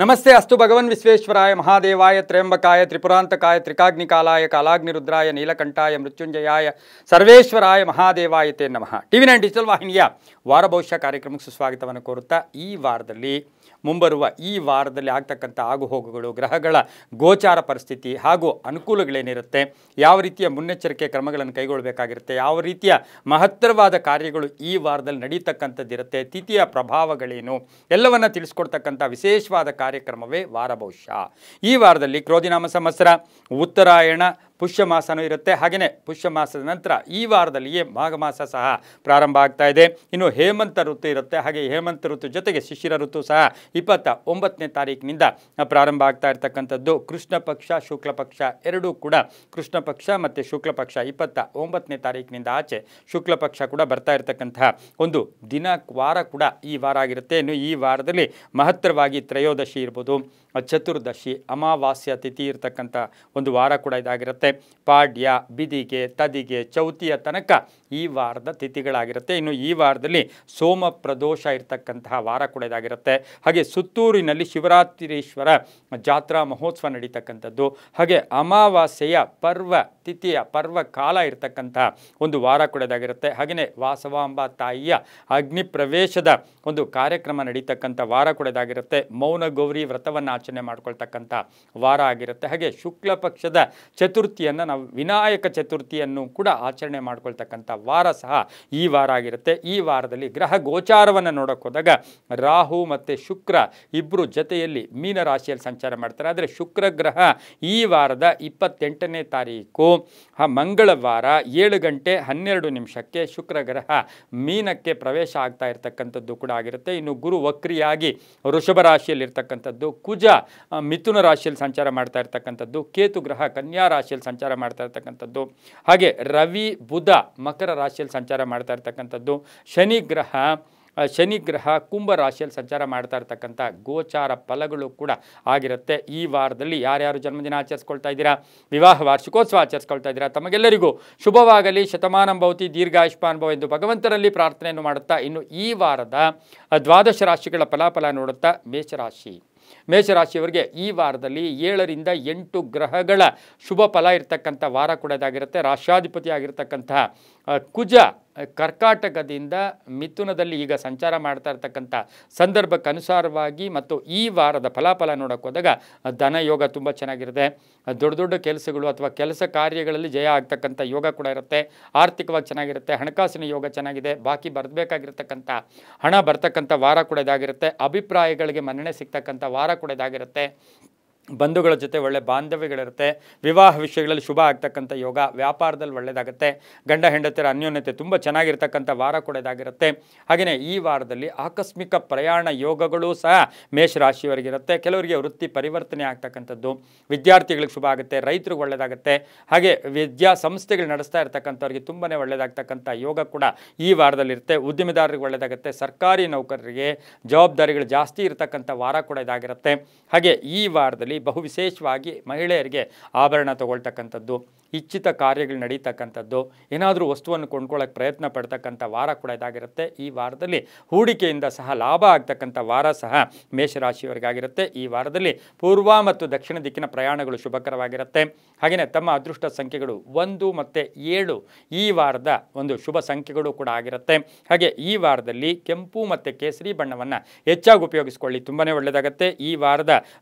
ನಮಸ್ತೆ ಅಸ್ತು ಭಗವನ್ ವಿಶ್ವೇಶ್ವರಾಯ ಮಹಾದೇವಾಯ ತ್ರ್ಯಂಬಕಾಯ ತ್ರಿಪುರಾಂತಕಾಯ ತ್ರಿಕಾಗ್ನಿಕಾಲಾಯ ಕಾಲಾಗ್ನಿರುದ್ರಾಯ ನೀಲಕಂಠಾಯ ಮೃತ್ಯುಂಜಯಾಯ ಸರ್ವೇಶ್ವರಾಯ ಮಹಾದೇವಾಯ ತೇ ನಮಃ. TV9 ಡಿಜಿಟಲ್ ವಾಹಿನಿಯ ವಾರ ಭವಿಷ್ಯ ಕಾರ್ಯಕ್ರಮಕ್ಕೆ ಸುಸ್ವಾಗತವನ್ನು ಕೋರುತ್ತಾ ಈ ವಾರದಲ್ಲಿ ಮುಂಬರುವ ಈ ವಾರದಲ್ಲಿ ಆಗ್ತಕ್ಕಂಥ ಆಗುಹೋಗುಗಳು, ಗ್ರಹಗಳ ಗೋಚಾರ ಪರಿಸ್ಥಿತಿ ಹಾಗೂ ಅನುಕೂಲಗಳೇನಿರುತ್ತೆ, ಯಾವ ರೀತಿಯ ಮುನ್ನೆಚ್ಚರಿಕೆ ಕ್ರಮಗಳನ್ನು ಕೈಗೊಳ್ಳಬೇಕಾಗಿರುತ್ತೆ, ಯಾವ ರೀತಿಯ ಮಹತ್ತರವಾದ ಕಾರ್ಯಗಳು ಈ ವಾರದಲ್ಲಿ ನಡೀತಕ್ಕಂಥದ್ದಿರುತ್ತೆ, ತಿಥಿಯ ಪ್ರಭಾವಗಳೇನು ಎಲ್ಲವನ್ನು ತಿಳಿಸ್ಕೊಡ್ತಕ್ಕಂಥ ವಿಶೇಷವಾದ ಕಾರ್ಯಕ್ರಮವೇ ವಾರ ಭವಿಷ್ಯ. ಈ ವಾರದಲ್ಲಿ ಕ್ರೋಧಿನಾಮ ಸಂವತ್ಸರ, ಉತ್ತರಾಯಣ, ಪುಷ್ಯ ಮಾಸನೂ ಇರುತ್ತೆ. ಹಾಗೆಯೇ ಪುಷ್ಯ ಮಾಸದ ನಂತರ ಈ ವಾರದಲ್ಲಿಯೇ ಮಾಘ ಮಾಸ ಸಹ ಪ್ರಾರಂಭ ಆಗ್ತಾ ಇದೆ. ಇನ್ನು ಹೇಮಂತ ಋತು ಇರುತ್ತೆ. ಹಾಗೆ ಹೇಮಂತ ಋತು ಜೊತೆಗೆ ಶಿಶಿರ ಋತು ಸಹ 29ನೇ ತಾರೀಕಿನಿಂದ ಪ್ರಾರಂಭ ಆಗ್ತಾ ಇರ್ತಕ್ಕಂಥದ್ದು. ಕೃಷ್ಣ ಪಕ್ಷ, ಶುಕ್ಲ ಪಕ್ಷ ಎರಡೂ ಕೂಡ, ಕೃಷ್ಣ ಪಕ್ಷ ಮತ್ತು ಶುಕ್ಲ ಪಕ್ಷ 29ನೇ ತಾರೀಕಿನಿಂದ ಆಚೆ ಶುಕ್ಲ ಪಕ್ಷ ಕೂಡ ಬರ್ತಾ ಇರತಕ್ಕಂತಹ ಒಂದು ವಾರ ಕೂಡ ಈ ವಾರ ಆಗಿರುತ್ತೆ. ಇನ್ನು ಈ ವಾರದಲ್ಲಿ ಮಹತ್ತರವಾಗಿ ತ್ರಯೋದಶಿ ಇರ್ಬೋದು, ಚತುರ್ದಶಿ, ಅಮಾವಾಸ್ಯ ತಿಥಿ ಇರ್ತಕ್ಕಂಥ ಒಂದು ವಾರ ಕೂಡ ಇದಾಗಿರುತ್ತೆ. ಪಾಡ್ಯ, ಬಿದಿಗೆ, ತದಿಗೆ, ಚೌತಿಯ ತನಕ ಈ ವಾರದ ತಿಥಿಗಳಾಗಿರುತ್ತೆ. ಇನ್ನು ಈ ವಾರದಲ್ಲಿ ಸೋಮ ಪ್ರದೋಷ ಇರ್ತಕ್ಕಂತಹ ವಾರ ಕೂಡ ಇದಾಗಿರುತ್ತೆ. ಹಾಗೆ ಸುತ್ತೂರಿನಲ್ಲಿ ಶಿವರಾತ್ರೀಶ್ವರ ಜಾತ್ರಾ ಮಹೋತ್ಸವ ನಡೀತಕ್ಕಂಥದ್ದು, ಹಾಗೆ ಅಮಾವಾಸ್ಯೆಯ ತಿಥಿಯ ಪರ್ವ ಕಾಲ ಇರ್ತಕ್ಕಂಥ ಒಂದು ವಾರ ಕೂಡ ಇದಾಗಿರುತ್ತೆ. ಹಾಗೆಯೇ ವಾಸವಾಂಬ ತಾಯಿಯ ಅಗ್ನಿ ಪ್ರವೇಶದ ಒಂದು ಕಾರ್ಯಕ್ರಮ ನಡೀತಕ್ಕಂಥ ವಾರ ಕೂಡ ಇದಾಗಿರುತ್ತೆ. ಮೌನ ಗೌರಿ ವ್ರತವನ್ನು ಆಚರಣೆ ಮಾಡ್ಕೊಳ್ತಕ್ಕಂಥ ವಾರ ಆಗಿರುತ್ತೆ. ಹಾಗೆ ಶುಕ್ಲ ಪಕ್ಷದ ಚತುರ್ಥಿಯನ್ನು ನಾವು ವಿನಾಯಕ ಚತುರ್ಥಿಯನ್ನು ಕೂಡ ಆಚರಣೆ ಮಾಡ್ಕೊಳ್ತಕ್ಕಂಥ ವಾರ ಸಹ ಈ ವಾರ ಆಗಿರುತ್ತೆ. ಈ ವಾರದಲ್ಲಿ ಗ್ರಹ ಗೋಚಾರವನ್ನು ನೋಡೋಕೆ ಹೋದಾಗ ರಾಹು ಮತ್ತು ಶುಕ್ರ ಇಬ್ಬರು ಜೊತೆಯಲ್ಲಿ ಮೀನ ರಾಶಿಯಲ್ಲಿ ಸಂಚಾರ ಮಾಡ್ತಾರೆ. ಆದರೆ ಶುಕ್ರ ಗ್ರಹ ಈ ವಾರದ 28ನೇ ತಾರೀಕು ಮಂಗಳವಾರ 7 ಗಂಟೆ 12 ನಿಮಿಷಕ್ಕೆ ಶುಕ್ರ ಗ್ರಹ ಮೀನಕ್ಕೆ ಪ್ರವೇಶ ಆಗ್ತಾ ಇರತಕ್ಕಂಥದ್ದು ಕೂಡ ಆಗಿರುತ್ತೆ. ಇನ್ನು ಗುರು ವಕ್ರಿಯಾಗಿ ವೃಷಭ ರಾಶಿಯಲ್ಲಿ ಇರ್ತಕ್ಕಂಥದ್ದು, ಕುಜ ಮಿಥುನ ರಾಶಿಯಲ್ಲಿ ಸಂಚಾರ ಮಾಡ್ತಾ ಇರ್ತಕ್ಕಂಥದ್ದು, ಕೇತು ಗ್ರಹ ಕನ್ಯಾ ರಾಶಿಯಲ್ಲಿ ಸಂಚಾರ ಮಾಡ್ತಾ ಇರ್ತಕ್ಕಂಥದ್ದು, ಹಾಗೆ ರವಿ ಬುಧ ಮಕರ ರಾಶಿಯಲ್ಲಿ ಸಂಚಾರ ಮಾಡ್ತಾ ಇರ್ತಕ್ಕಂಥದ್ದು, ಶನಿ ಗ್ರಹ ಕುಂಭ ರಾಶಿಯಲ್ಲಿ ಸಂಚಾರ ಮಾಡ್ತಾ ಇರ್ತಕ್ಕಂಥ ಗೋಚಾರ ಫಲಗಳು ಕೂಡ ಆಗಿರುತ್ತೆ. ಈ ವಾರದಲ್ಲಿ ಯಾರ್ಯಾರು ಜನ್ಮದಿನ ಆಚರಿಸ್ಕೊಳ್ತಾ ಇದ್ದೀರಾ, ವಿವಾಹ ವಾರ್ಷಿಕೋತ್ಸವ ಆಚರಿಸ್ಕೊಳ್ತಾ ಇದ್ದೀರಾ, ತಮಗೆಲ್ಲರಿಗೂ ಶುಭವಾಗಲಿ, ಶತಮಾನಂ ಭವತಿ, ದೀರ್ಘಾಯುಷ್ಮಾನ್ ಭವ ಎಂದು ಭಗವಂತರಲ್ಲಿ ಪ್ರಾರ್ಥನೆಯನ್ನು ಮಾಡುತ್ತಾ ಇನ್ನು ಈ ವಾರದ 12 ರಾಶಿಗಳ ಫಲಾಫಲ ನೋಡುತ್ತಾ ಮೇಷರಾಶಿಯವರಿಗೆ ಈ ವಾರದಲ್ಲಿ 7 ರಿಂದ 8 ಗ್ರಹಗಳ ಶುಭ ಫಲ ಇರತಕ್ಕಂಥ ವಾರ ಕೂಡ ಇದಾಗಿರುತ್ತೆ. ರಾಷ್ಟ್ರಾಧಿಪತಿ ಆಗಿರ್ತಕ್ಕಂತಹ ಕುಜ ಕರ್ಕಾಟಕದಿಂದ ಮಿಥುನದಲ್ಲಿ ಈಗ ಸಂಚಾರ ಮಾಡ್ತಾ ಇರ್ತಕ್ಕಂಥ ಸಂದರ್ಭಕ್ಕೆ ಅನುಸಾರವಾಗಿ ಮತ್ತು ಈ ವಾರದ ಫಲಾಫಲ ನೋಡೋಕೆ ಹೋದಾಗ ಧನ ಯೋಗ ತುಂಬ ಚೆನ್ನಾಗಿರುತ್ತೆ. ದೊಡ್ಡ ದೊಡ್ಡ ಕೆಲಸಗಳು ಅಥವಾ ಕೆಲಸ ಕಾರ್ಯಗಳಲ್ಲಿ ಜಯ ಆಗ್ತಕ್ಕಂಥ ಯೋಗ ಕೂಡ ಇರುತ್ತೆ. ಆರ್ಥಿಕವಾಗಿ ಚೆನ್ನಾಗಿರುತ್ತೆ. ಹಣಕಾಸಿನ ಯೋಗ ಚೆನ್ನಾಗಿದೆ. ಬಾಕಿ ಬರಬೇಕಾಗಿರ್ತಕ್ಕಂಥ ಹಣ ಬರ್ತಕ್ಕಂಥ ವಾರ ಕೂಡ ಇದಾಗಿರುತ್ತೆ. ಅಭಿಪ್ರಾಯಗಳಿಗೆ ಮನ್ನಣೆ ಸಿಗ್ತಕ್ಕಂಥ ವಾರ ಕೂಡ ಇದಾಗಿರುತ್ತೆ. ಬಂಧುಗಳ ಜೊತೆ ಒಳ್ಳೆ ಬಾಂಧವ್ಯಗಳಿರುತ್ತೆ. ವಿವಾಹ ವಿಷಯಗಳಲ್ಲಿ ಶುಭ ಆಗ್ತಕ್ಕಂಥ ಯೋಗ, ವ್ಯಾಪಾರದಲ್ಲಿ ಒಳ್ಳೆಯದಾಗುತ್ತೆ. ಗಂಡ ಹೆಂಡತಿಯರ ಅನ್ಯೋನ್ಯತೆ ತುಂಬ ಚೆನ್ನಾಗಿರ್ತಕ್ಕಂಥ ವಾರ ಕೂಡ ಇದಾಗಿರುತ್ತೆ. ಹಾಗೆಯೇ ಈ ವಾರದಲ್ಲಿ ಆಕಸ್ಮಿಕ ಪ್ರಯಾಣ ಯೋಗಗಳು ಸಹ ಮೇಷರಾಶಿಯವರಿಗಿರುತ್ತೆ. ಕೆಲವರಿಗೆ ವೃತ್ತಿ ಪರಿವರ್ತನೆ ಆಗ್ತಕ್ಕಂಥದ್ದು, ವಿದ್ಯಾರ್ಥಿಗಳಿಗೆ ಶುಭ ಆಗುತ್ತೆ, ರೈತರಿಗೆ ಒಳ್ಳೆಯದಾಗುತ್ತೆ. ಹಾಗೆ ವಿದ್ಯಾ ಸಂಸ್ಥೆಗಳು ನಡೆಸ್ತಾ ಇರ್ತಕ್ಕಂಥವ್ರಿಗೆ ತುಂಬಾ ಒಳ್ಳೆಯದಾಗ್ತಕ್ಕಂಥ ಯೋಗ ಕೂಡ ಈ ವಾರದಲ್ಲಿರುತ್ತೆ. ಉದ್ಯಮಿದಾರರಿಗೆ ಒಳ್ಳೆಯದಾಗುತ್ತೆ. ಸರ್ಕಾರಿ ನೌಕರರಿಗೆ ಜವಾಬ್ದಾರಿಗಳು ಜಾಸ್ತಿ ಇರತಕ್ಕಂಥ ವಾರ ಕೂಡ ಇದಾಗಿರುತ್ತೆ. ಹಾಗೆ ಈ ವಾರದಲ್ಲಿ ಬಹು ವಿಶೇಷವಾಗಿ ಮಹಿಳೆಯರಿಗೆ ಆಭರಣ ತಗೊಳ್ತಕ್ಕಂಥದ್ದು, ಇಚ್ಛಿತ ಕಾರ್ಯಗಳು ನಡೀತಕ್ಕಂಥದ್ದು, ಏನಾದರೂ ವಸ್ತುವನ್ನು ಕೊಂಡ್ಕೊಳ್ಳೋಕೆ ಪ್ರಯತ್ನ ಪಡ್ತಕ್ಕಂಥ ವಾರ ಕೂಡ ಇದಾಗಿರುತ್ತೆ. ಈ ವಾರದಲ್ಲಿ ಹೂಡಿಕೆಯಿಂದ ಸಹ ಲಾಭ ಆಗ್ತಕ್ಕಂಥ ವಾರ ಸಹ ಮೇಷರಾಶಿಯವರಿಗಾಗಿರುತ್ತೆ. ಈ ವಾರದಲ್ಲಿ ಪೂರ್ವ ಮತ್ತು ದಕ್ಷಿಣ ದಿಕ್ಕಿನ ಪ್ರಯಾಣಗಳು ಶುಭಕರವಾಗಿರುತ್ತೆ. ಹಾಗೆಯೇ ತಮ್ಮ ಅದೃಷ್ಟ ಸಂಖ್ಯೆಗಳು 1 ಮತ್ತು 7 ಈ ವಾರದ ಒಂದು ಶುಭ ಸಂಖ್ಯೆಗಳು ಕೂಡ ಆಗಿರುತ್ತೆ. ಹಾಗೆ ಈ ವಾರದಲ್ಲಿ ಕೆಂಪು ಮತ್ತು ಕೇಸರಿ ಬಣ್ಣವನ್ನು ಹೆಚ್ಚಾಗಿ ಉಪಯೋಗಿಸ್ಕೊಳ್ಳಿ, ತುಂಬಾ ಒಳ್ಳೆಯದಾಗುತ್ತೆ. ಈ ವಾರದ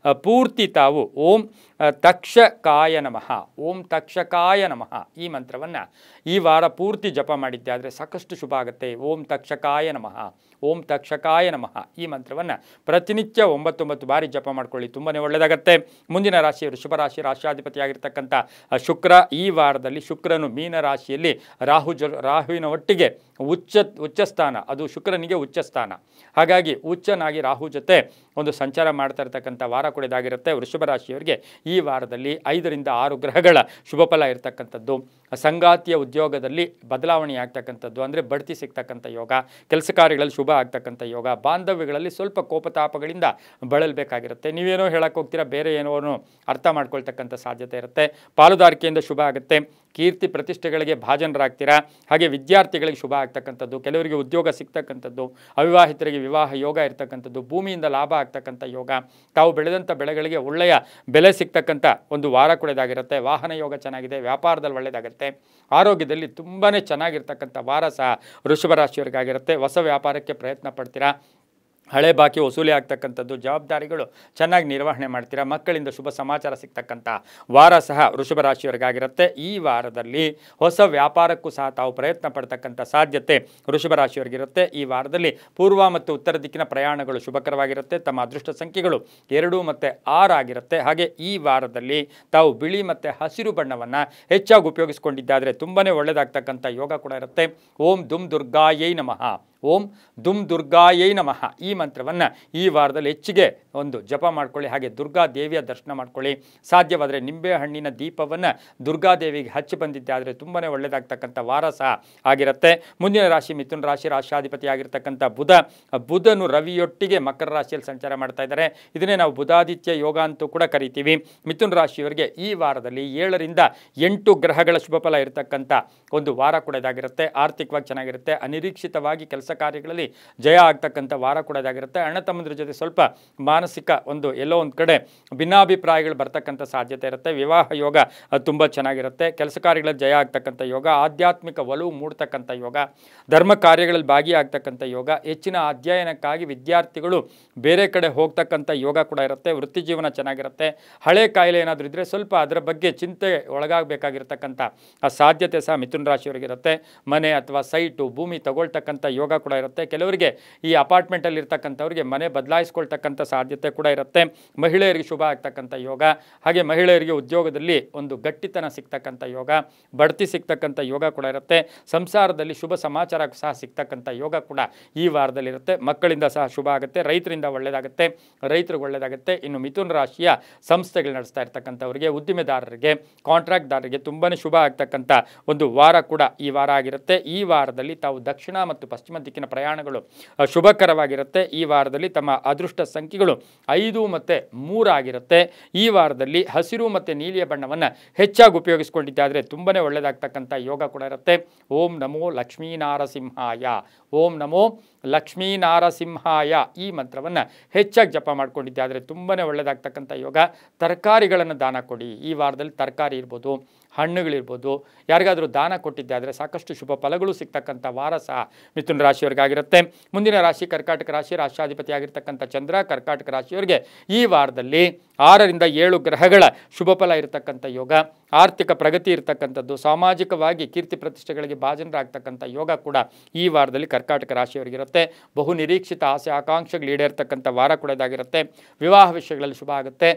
ಪೂರ್ತಿ ತಾವು ಓಂ ತಕ್ಷಕಾಯ ನಮಃ, ಓಂ ತಕ್ಷಕಾಯ ನಮಃ ಈ ಮಂತ್ರವನ್ನು ಈ ವಾರ ಪೂರ್ತಿ ಜಪ ಮಾಡಿದ್ದೆ ಆದರೆ ಸಾಕಷ್ಟು ಶುಭ ಆಗುತ್ತೆ. ಓಂ ತಕ್ಷಕಾಯ ನಮಃ, ಓಂ ತಕ್ಷಕಾಯ ನಮಃ ಈ ಮಂತ್ರವನ್ನು ಪ್ರತಿನಿತ್ಯ 9 ಬಾರಿ ಜಪ ಮಾಡ್ಕೊಳ್ಳಿ, ತುಂಬಾ ಒಳ್ಳೆಯದಾಗುತ್ತೆ. ಮುಂದಿನ ರಾಶಿ ವೃಷಭ ರಾಶಿ, ರಾಷ್ಟ್ರಾಧಿಪತಿಯಾಗಿರ್ತಕ್ಕಂಥ ಶುಕ್ರ ಈ ವಾರದಲ್ಲಿ ಶುಕ್ರನು ಮೀನ ರಾಶಿಯಲ್ಲಿ ರಾಹುವಿನ ಒಟ್ಟಿಗೆ ಉಚ್ಚ ಸ್ಥಾನ, ಅದು ಶುಕ್ರನಿಗೆ ಉಚ್ಚ ಸ್ಥಾನ, ಹಾಗಾಗಿ ಉಚ್ಚನಾಗಿ ರಾಹು ಜೊತೆ ಒಂದು ಸಂಚಾರ ಮಾಡ್ತಾ ಇರ್ತಕ್ಕಂಥ ವಾರ ಕೂಡ ಇದಾಗಿರುತ್ತೆ. ವೃಷಭ ರಾಶಿಯವರಿಗೆ ಈ ವಾರದಲ್ಲಿ 5 ರಿಂದ 6 ಗ್ರಹಗಳ ಶುಭ ಫಲ ಇರತಕ್ಕಂಥದ್ದು, ಸಂಗಾತಿಯ ಉದ್ಯೋಗದಲ್ಲಿ ಬದಲಾವಣೆ ಆಗ್ತಕ್ಕಂಥದ್ದು, ಅಂದರೆ ಬಡ್ತಿ ಸಿಗ್ತಕ್ಕಂಥ ಯೋಗ, ಕೆಲಸ ಕಾರ್ಯಗಳಲ್ಲಿ ಶುಭ ಆಗ್ತಕ್ಕಂಥ ಯೋಗ, ಬಾಂಧವ್ಯಗಳಲ್ಲಿ ಸ್ವಲ್ಪ ಕೋಪತಾಪಗಳಿಂದ ಬಳಲಬೇಕಾಗಿರುತ್ತೆ. ನೀವೇನೋ ಹೇಳಕ್ಕೆ ಹೋಗ್ತೀರಾ, ಬೇರೆ ಏನೋ ಅರ್ಥ ಮಾಡ್ಕೊಳ್ತಕ್ಕಂಥ ಸಾಧ್ಯತೆ ಇರುತ್ತೆ. ಪಾಲುದಾರಿಕೆಯಿಂದ ಶುಭ ಆಗುತ್ತೆ. ಕೀರ್ತಿ ಪ್ರತಿಷ್ಠೆಗಳಿಗೆ ಭಾಜನರಾಗ್ತೀರಾ. ಹಾಗೆ ವಿದ್ಯಾರ್ಥಿಗಳಿಗೆ ಶುಭ ಆಗ್ತಕ್ಕಂಥದ್ದು, ಕೆಲವರಿಗೆ ಉದ್ಯೋಗ ಸಿಗ್ತಕ್ಕಂಥದ್ದು, ಅವಿವಾಹಿತರಿಗೆ ವಿವಾಹ ಯೋಗ ಇರ್ತಕ್ಕಂಥದ್ದು, ಭೂಮಿಯಿಂದ ಲಾಭ ಆಗ್ತಕ್ಕಂಥ ಯೋಗ, ತಾವು ಬೆಳೆದಂಥ ಬೆಳೆಗಳಿಗೆ ಒಳ್ಳೆಯ ಬೆಲೆ ಸಿಗ್ತಕ್ಕಂಥ ಒಂದು ವಾರ ಕೂಡ ಇದಾಗಿರುತ್ತೆ. ವಾಹನ ಯೋಗ ಚೆನ್ನಾಗಿದೆ, ವ್ಯಾಪಾರದಲ್ಲಿ ಒಳ್ಳೆಯದಾಗುತ್ತೆ, ಆರೋಗ್ಯದಲ್ಲಿ ತುಂಬಾ ಚೆನ್ನಾಗಿರ್ತಕ್ಕಂಥ ವಾರ ಸಹ ವೃಷಭ ರಾಶಿಯವರಿಗಾಗಿರುತ್ತೆ. ಹೊಸ ವ್ಯಾಪಾರಕ್ಕೆ ಪ್ರಯತ್ನ ಪಡ್ತೀರಾ, ಹಳೆ ಬಾಕಿ ವಸೂಲಿ ಆಗ್ತಕ್ಕಂಥದ್ದು, ಜವಾಬ್ದಾರಿಗಳು ಚೆನ್ನಾಗಿ ನಿರ್ವಹಣೆ ಮಾಡ್ತೀರಾ, ಮಕ್ಕಳಿಂದ ಶುಭ ಸಮಾಚಾರ ಸಿಗ್ತಕ್ಕಂಥ ವಾರ ಸಹ ವೃಷಭ ರಾಶಿಯವರಿಗಾಗಿರುತ್ತೆ. ಈ ವಾರದಲ್ಲಿ ಹೊಸ ವ್ಯಾಪಾರಕ್ಕೂ ಸಹ ತಾವು ಪ್ರಯತ್ನ ಪಡ್ತಕ್ಕಂಥ ಸಾಧ್ಯತೆ ವೃಷಭ ರಾಶಿಯವರಿಗಿರುತ್ತೆ. ಈ ವಾರದಲ್ಲಿ ಪೂರ್ವ ಮತ್ತು ಉತ್ತರ ದಿಕ್ಕಿನ ಪ್ರಯಾಣಗಳು ಶುಭಕರವಾಗಿರುತ್ತೆ. ತಮ್ಮ ಅದೃಷ್ಟ ಸಂಖ್ಯೆಗಳು 2 ಮತ್ತು 6 ಆಗಿರುತ್ತೆ. ಹಾಗೆ ಈ ವಾರದಲ್ಲಿ ತಾವು ಬಿಳಿ ಮತ್ತು ಹಸಿರು ಬಣ್ಣವನ್ನು ಹೆಚ್ಚಾಗಿ ಉಪಯೋಗಿಸ್ಕೊಂಡಿದ್ದಾದರೆ ತುಂಬಾ ಒಳ್ಳೆಯದಾಗ್ತಕ್ಕಂಥ ಯೋಗ ಕೂಡ ಇರುತ್ತೆ. ಓಂ ದುಮ್ ದುರ್ಗಾಯೈ ನಮಃ, ಓಂ ದುಮ್ ದುರ್ಗಾಯೈ ನಮಃ ಈ ಮಂತ್ರವನ್ನು ಈ ವಾರದಲ್ಲಿ ಹೆಚ್ಚಿಗೆ ಒಂದು ಜಪ ಮಾಡ್ಕೊಳ್ಳಿ. ಹಾಗೆ ದುರ್ಗಾ ದೇವಿಯ ದರ್ಶನ ಮಾಡ್ಕೊಳ್ಳಿ. ಸಾಧ್ಯವಾದರೆ ನಿಂಬೆ ಹಣ್ಣಿನ ದೀಪವನ್ನು ದುರ್ಗಾದೇವಿಗೆ ಹಚ್ಚಿ ಬಂದಿದ್ದಾದರೆ ತುಂಬಾ ಒಳ್ಳೆಯದಾಗ್ತಕ್ಕಂಥ ವಾರ ಸಹ ಆಗಿರುತ್ತೆ. ಮುಂದಿನ ರಾಶಿ ಮಿಥುನ ರಾಶಿ. ರಾಷ್ಟ್ರಾಧಿಪತಿ ಆಗಿರ್ತಕ್ಕಂಥ ಬುಧನು ರವಿಯೊಟ್ಟಿಗೆ ಮಕರ ರಾಶಿಯಲ್ಲಿ ಸಂಚಾರ ಮಾಡ್ತಾ ಇದ್ದಾರೆ. ಇದನ್ನೇ ನಾವು ಬುಧಾದಿತ್ಯ ಯೋಗ ಅಂತೂ ಕೂಡ ಕರಿತೀವಿ. ಮಿಥುನ ರಾಶಿಯವರಿಗೆ ಈ ವಾರದಲ್ಲಿ 7 ರಿಂದ 8 ಗ್ರಹಗಳ ಶುಭ ಫಲ ಇರತಕ್ಕಂಥ ಒಂದು ವಾರ ಕೂಡ ಇದಾಗಿರುತ್ತೆ. ಆರ್ಥಿಕವಾಗಿ ಚೆನ್ನಾಗಿರುತ್ತೆ. ಅನಿರೀಕ್ಷಿತವಾಗಿ ಕೆಲಸ ಕಾರ್ಯಗಳಲ್ಲಿ ಜಯ ಆಗ್ತಕ್ಕಂಥ ವಾರ ಕೂಡ ಇದಾಗಿರುತ್ತೆ. ಅಣ್ಣ ತಮ್ಮಂದ್ರ ಜೊತೆ ಸ್ವಲ್ಪ ಮಾನಸಿಕ ಎಲ್ಲೋ ಒಂದು ಕಡೆ ಭಿನ್ನಾಭಿಪ್ರಾಯಗಳು ಬರ್ತಕ್ಕಂಥ ಸಾಧ್ಯತೆ ಇರುತ್ತೆ. ವಿವಾಹ ಯೋಗ ತುಂಬ ಚೆನ್ನಾಗಿರುತ್ತೆ. ಕೆಲಸ ಕಾರ್ಯಗಳಲ್ಲಿ ಜಯ ಆಗ್ತಕ್ಕಂಥ ಯೋಗ, ಆಧ್ಯಾತ್ಮಿಕ ಒಲವು ಮೂಡ್ತಕ್ಕಂಥ ಯೋಗ, ಧರ್ಮ ಕಾರ್ಯಗಳಲ್ಲಿ ಭಾಗಿಯಾಗ್ತಕ್ಕಂಥ ಯೋಗ, ಹೆಚ್ಚಿನ ಅಧ್ಯಯನಕ್ಕಾಗಿ ವಿದ್ಯಾರ್ಥಿಗಳು ಬೇರೆ ಕಡೆ ಹೋಗ್ತಕ್ಕಂಥ ಯೋಗ ಕೂಡ ಇರುತ್ತೆ. ವೃತ್ತಿ ಜೀವನ ಚೆನ್ನಾಗಿರುತ್ತೆ. ಹಳೆ ಕಾಯಿಲೆ ಏನಾದರೂ ಇದ್ದರೆ ಸ್ವಲ್ಪ ಅದರ ಬಗ್ಗೆ ಚಿಂತೆ ಒಳಗಾಗಬೇಕಾಗಿರ್ತಕ್ಕಂಥ ಸಾಧ್ಯತೆ ಸಹ ಮಿಥುನ ರಾಶಿಯವರಿಗಿರುತ್ತೆ. ಮನೆ ಅಥವಾ ಸೈಟು ಭೂಮಿ ತಗೊಳ್ತಕ್ಕಂಥ ಯೋಗ ಕೂಡ ಇರುತ್ತೆ. ಕೆಲವರಿಗೆ ಈ ಅಪಾರ್ಟ್ಮೆಂಟಲ್ಲಿ ಇರ್ತಕ್ಕಂಥವ್ರಿಗೆ ಮನೆ ಬದಲಾಯಿಸ್ಕೊಳ್ತಕ್ಕಂಥ ಸಾಧ್ಯತೆ ಕೂಡ ಇರುತ್ತೆ. ಮಹಿಳೆಯರಿಗೆ ಶುಭ ಆಗ್ತಕ್ಕಂಥ ಯೋಗ, ಹಾಗೆ ಮಹಿಳೆಯರಿಗೆ ಉದ್ಯೋಗದಲ್ಲಿ ಒಂದು ಗಟ್ಟಿತನ ಸಿಗ್ತಕ್ಕಂಥ ಯೋಗ, ಬಡ್ತಿ ಸಿಗ್ತಕ್ಕಂಥ ಯೋಗ ಕೂಡ ಇರುತ್ತೆ. ಸಂಸಾರದಲ್ಲಿ ಶುಭ ಸಮಾಚಾರ ಸಹ ಸಿಗ್ತಕ್ಕಂಥ ಯೋಗ ಕೂಡ ಈ ವಾರದಲ್ಲಿರುತ್ತೆ. ಮಕ್ಕಳಿಂದ ಸಹ ಶುಭ ಆಗುತ್ತೆ, ರೈತರಿಂದ ಒಳ್ಳೆಯದಾಗುತ್ತೆ, ರೈತರಿಗೆ ಒಳ್ಳೆಯದಾಗುತ್ತೆ. ಇನ್ನು ಮಿಥುನ ರಾಶಿಯ ಸಂಸ್ಥೆಗಳು ನಡೆಸ್ತಾ ಇರ್ತಕ್ಕಂಥವರಿಗೆ, ಉದ್ದಿಮೆದಾರರಿಗೆ, ಕಾಂಟ್ರಾಕ್ಟ್ದಾರರಿಗೆ ತುಂಬಾ ಶುಭ ಆಗ್ತಕ್ಕಂಥ ಒಂದು ವಾರ ಕೂಡ ಈ ವಾರ ಆಗಿರುತ್ತೆ. ಈ ವಾರದಲ್ಲಿ ತಾವು ದಕ್ಷಿಣ ಮತ್ತು ಪಶ್ಚಿಮ ದಿಕ್ಕಿನ ಪ್ರಯಾಣಗಳು ಶುಭಕರವಾಗಿರುತ್ತೆ. ಈ ವಾರದಲ್ಲಿ ತಮ್ಮ ಅದೃಷ್ಟ ಸಂಖ್ಯೆಗಳು 5 ಮತ್ತು 3 ಆಗಿರುತ್ತೆ. ಈ ವಾರದಲ್ಲಿ ಹಸಿರು ಮತ್ತು ನೀಲಿಯ ಬಣ್ಣವನ್ನು ಹೆಚ್ಚಾಗಿ ಉಪಯೋಗಿಸ್ಕೊಂಡಿದ್ದಾದರೆ ತುಂಬಾ ಒಳ್ಳೆಯದಾಗ್ತಕ್ಕಂಥ ಯೋಗ ಕೂಡ ಇರುತ್ತೆ. ಓಂ ನಮೋ ಲಕ್ಷ್ಮೀನಾರಸಿಂಹಾಯ, ಓಂ ನಮೋ ಲಕ್ಷ್ಮೀನಾರಸಿಂಹಾಯ ಈ ಮಂತ್ರವನ್ನು ಹೆಚ್ಚಾಗಿ ಜಪ ಮಾಡ್ಕೊಂಡಿದ್ದಾದರೆ ತುಂಬಾ ಒಳ್ಳೆಯದಾಗ್ತಕ್ಕಂಥ ಯೋಗ. ತರಕಾರಿಗಳನ್ನು ದಾನ ಕೊಡಿ. ಈ ವಾರದಲ್ಲಿ ತರಕಾರಿ ಇರ್ಬೋದು, ಹಣ್ಣುಗಳಿರ್ಬೋದು, ಯಾರಿಗಾದರೂ ದಾನ ಕೊಟ್ಟಿದ್ದಾದರೆ ಸಾಕಷ್ಟು ಶುಭ ಫಲಗಳು ಸಿಗ್ತಕ್ಕಂಥ ವಾರ ಸಹ ಮಿಥುನ ರಾಶಿಯವರಿಗಾಗಿರುತ್ತೆ. ಮುಂದಿನ ರಾಶಿ ಕರ್ಕಾಟಕ ರಾಶಿ. ರಾಷ್ಟ್ರಾಧಿಪತಿ ಆಗಿರ್ತಕ್ಕಂಥ ಚಂದ್ರ ಕರ್ಕಾಟಕ ರಾಶಿಯವರಿಗೆ ಈ ವಾರದಲ್ಲಿ 6 ರಿಂದ 7 ಗ್ರಹಗಳ ಶುಭ ಫಲ ಇರತಕ್ಕಂಥ ಯೋಗ, ಆರ್ಥಿಕ ಪ್ರಗತಿ ಇರತಕ್ಕಂಥದ್ದು, ಸಾಮಾಜಿಕವಾಗಿ ಕೀರ್ತಿ ಪ್ರತಿಷ್ಠೆಗಳಿಗೆ ಭಾಜನರಾಗ್ತಕ್ಕಂಥ ಯೋಗ ಕೂಡ ಈ ವಾರದಲ್ಲಿ ಕರ್ಕಾಟಕ ರಾಶಿಯವರಿಗಿರುತ್ತೆ. ಬಹು ನಿರೀಕ್ಷಿತ ಆಸೆ ಆಕಾಂಕ್ಷೆಗಳು ಈಡೇರ್ತಕ್ಕಂಥ ವಾರ ಕೂಡ ಇದಾಗಿರುತ್ತೆ. ವಿವಾಹ ವಿಷಯಗಳಲ್ಲಿ ಶುಭ ಆಗುತ್ತೆ.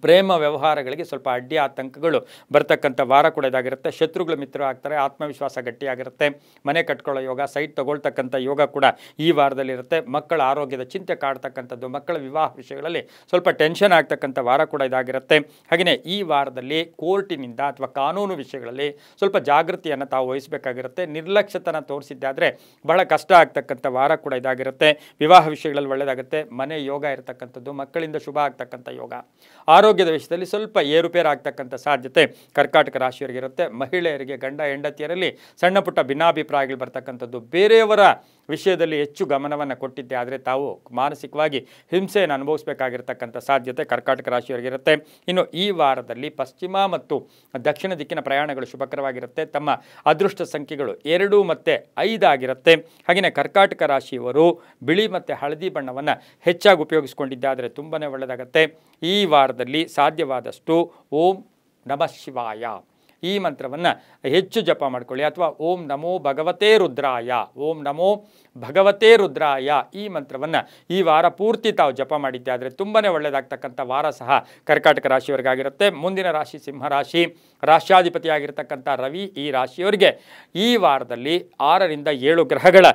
ಪ್ರೇಮ ವ್ಯವಹಾರಗಳಿಗೆ ಸ್ವಲ್ಪ ಅಡ್ಡಿ ಆತಂಕಗಳು ಬರ್ತಕ್ಕಂಥ ವಾರ ಕೂಡ ಇದಾಗಿರುತ್ತೆ. ಶತ್ರುಗಳು ಮಿತ್ರ ಆಗ್ತಾರೆ. ಆತ್ಮವಿಶ್ವಾಸ ಗಟ್ಟಿಯಾಗಿರುತ್ತೆ. ಮನೆ ಕಟ್ಕೊಳ್ಳೋ ಯೋಗ, ಸೈಟ್ ತಗೊಳ್ತಕ್ಕಂಥ ಯೋಗ ಕೂಡ ಈ ವಾರದಲ್ಲಿರುತ್ತೆ. ಮಕ್ಕಳ ಆರೋಗ್ಯದ ಚಿಂತೆ ಕಾಡ್ತಕ್ಕಂಥದ್ದು, ಮಕ್ಕಳ ವಿವಾಹ ವಿಷಯಗಳಲ್ಲಿ ಸ್ವಲ್ಪ ಟೆನ್ಷನ್ ಆಗ್ತಕ್ಕಂಥ ವಾರ ಕೂಡ ಇದಾಗಿರುತ್ತೆ. ಹಾಗೆಯೇ ಈ ವಾರದಲ್ಲಿ ಕೋರ್ಟಿನಿಂದ ಅಥವಾ ಕಾನೂನು ವಿಷಯಗಳಲ್ಲಿ ಸ್ವಲ್ಪ ಜಾಗೃತಿಯನ್ನು ತಾವು ವಹಿಸಬೇಕಾಗಿರುತ್ತೆ. ನಿರ್ಲಕ್ಷ್ಯತನ ತೋರಿಸಿದ್ದಾದರೆ ಬಹಳ ಕಷ್ಟ ಆಗ್ತಕ್ಕಂಥ ವಾರ ಕೂಡ ಇದಾಗಿರುತ್ತೆ. ವಿವಾಹ ವಿಷಯಗಳಲ್ಲಿ ಒಳ್ಳೆಯದಾಗುತ್ತೆ. ಮನೆ ಯೋಗ ಇರತಕ್ಕಂಥದ್ದು, ಮಕ್ಕಳಿಂದ ಶುಭ ಆಗ್ತಕ್ಕಂಥ ಯೋಗ, ಆರೋಗ್ಯದ ವಿಷಯದಲ್ಲಿ ಸ್ವಲ್ಪ ಏರುಪೇರು ಆಗ್ತಕ್ಕಂಥ ಸಾಧ್ಯತೆ ಕರ್ಕಾಟಕ ರಾಶಿಯವರಿಗಿರುತ್ತೆ. ಮಹಿಳೆಯರಿಗೆ ಗಂಡ ಹೆಂಡತಿಯರಲ್ಲಿ ಸಣ್ಣ ಪುಟ್ಟ ಭಿನ್ನಾಭಿಪ್ರಾಯಗಳು ಬರ್ತಕ್ಕಂಥದ್ದು, ಬೇರೆಯವರ ವಿಷಯದಲ್ಲಿ ಹೆಚ್ಚು ಗಮನವನ್ನು ಕೊಟ್ಟಿದ್ದೆ ಆದರೆ ತಾವು ಮಾನಸಿಕವಾಗಿ ಹಿಂಸೆಯನ್ನು ಅನುಭವಿಸಬೇಕಾಗಿರ್ತಕ್ಕಂಥ ಸಾಧ್ಯತೆ ಕರ್ಕಾಟಕ ರಾಶಿಯವರಿಗಿರುತ್ತೆ. ಇನ್ನು ಈ ವಾರದಲ್ಲಿ ಪಶ್ಚಿಮ ಮತ್ತು ದಕ್ಷಿಣ ದಿಕ್ಕಿನ ಪ್ರಯಾಣಗಳು ಶುಭಕರವಾಗಿರುತ್ತೆ. ತಮ್ಮ ಅದೃಷ್ಟ ಸಂಖ್ಯೆಗಳು 2 ಮತ್ತು 5 ಆಗಿರುತ್ತೆ. ಹಾಗೆಯೇ ಕರ್ಕಾಟಕ ರಾಶಿಯವರು ಬಿಳಿ ಮತ್ತು ಹಳದಿ ಬಣ್ಣವನ್ನು ಹೆಚ್ಚಾಗಿ ಉಪಯೋಗಿಸಿಕೊಂಡಿದ್ದಾದರೆ ತುಂಬಾ ಒಳ್ಳೆಯದಾಗುತ್ತೆ. ಈ ವಾರದಲ್ಲಿ ಸಾಧ್ಯವಾದಷ್ಟು ಓಂ ನಮಃ ಶಿವಾಯ ಈ ಮಂತ್ರವನ್ನು ಹೆಚ್ಚು ಜಪ ಮಾಡ್ಕೊಳ್ಳಿ. ಅಥವಾ ಓಂ ನಮೋ ಭಗವತೇ ರುದ್ರಾಯ, ಓಂ ನಮೋ ಭಗವತೇ ರುದ್ರಾಯ ಈ ಮಂತ್ರವನ್ನು ಈ ವಾರ ಪೂರ್ತಿ ತಾವು ಜಪ ಮಾಡಿದ್ದೆ ಆದರೆ ತುಂಬಾ ಒಳ್ಳೆಯದಾಗ್ತಕ್ಕಂಥ ವಾರ ಸಹ ಕರ್ಕಾಟಕ ರಾಶಿಯವರಿಗಾಗಿರುತ್ತೆ. ಮುಂದಿನ ರಾಶಿ ಸಿಂಹರಾಶಿ. ರಾಷ್ಟ್ರಾಧಿಪತಿಯಾಗಿರ್ತಕ್ಕಂಥ ರವಿ ಈ ರಾಶಿಯವರಿಗೆ ಈ ವಾರದಲ್ಲಿ 6 ರಿಂದ 7 ಗ್ರಹಗಳ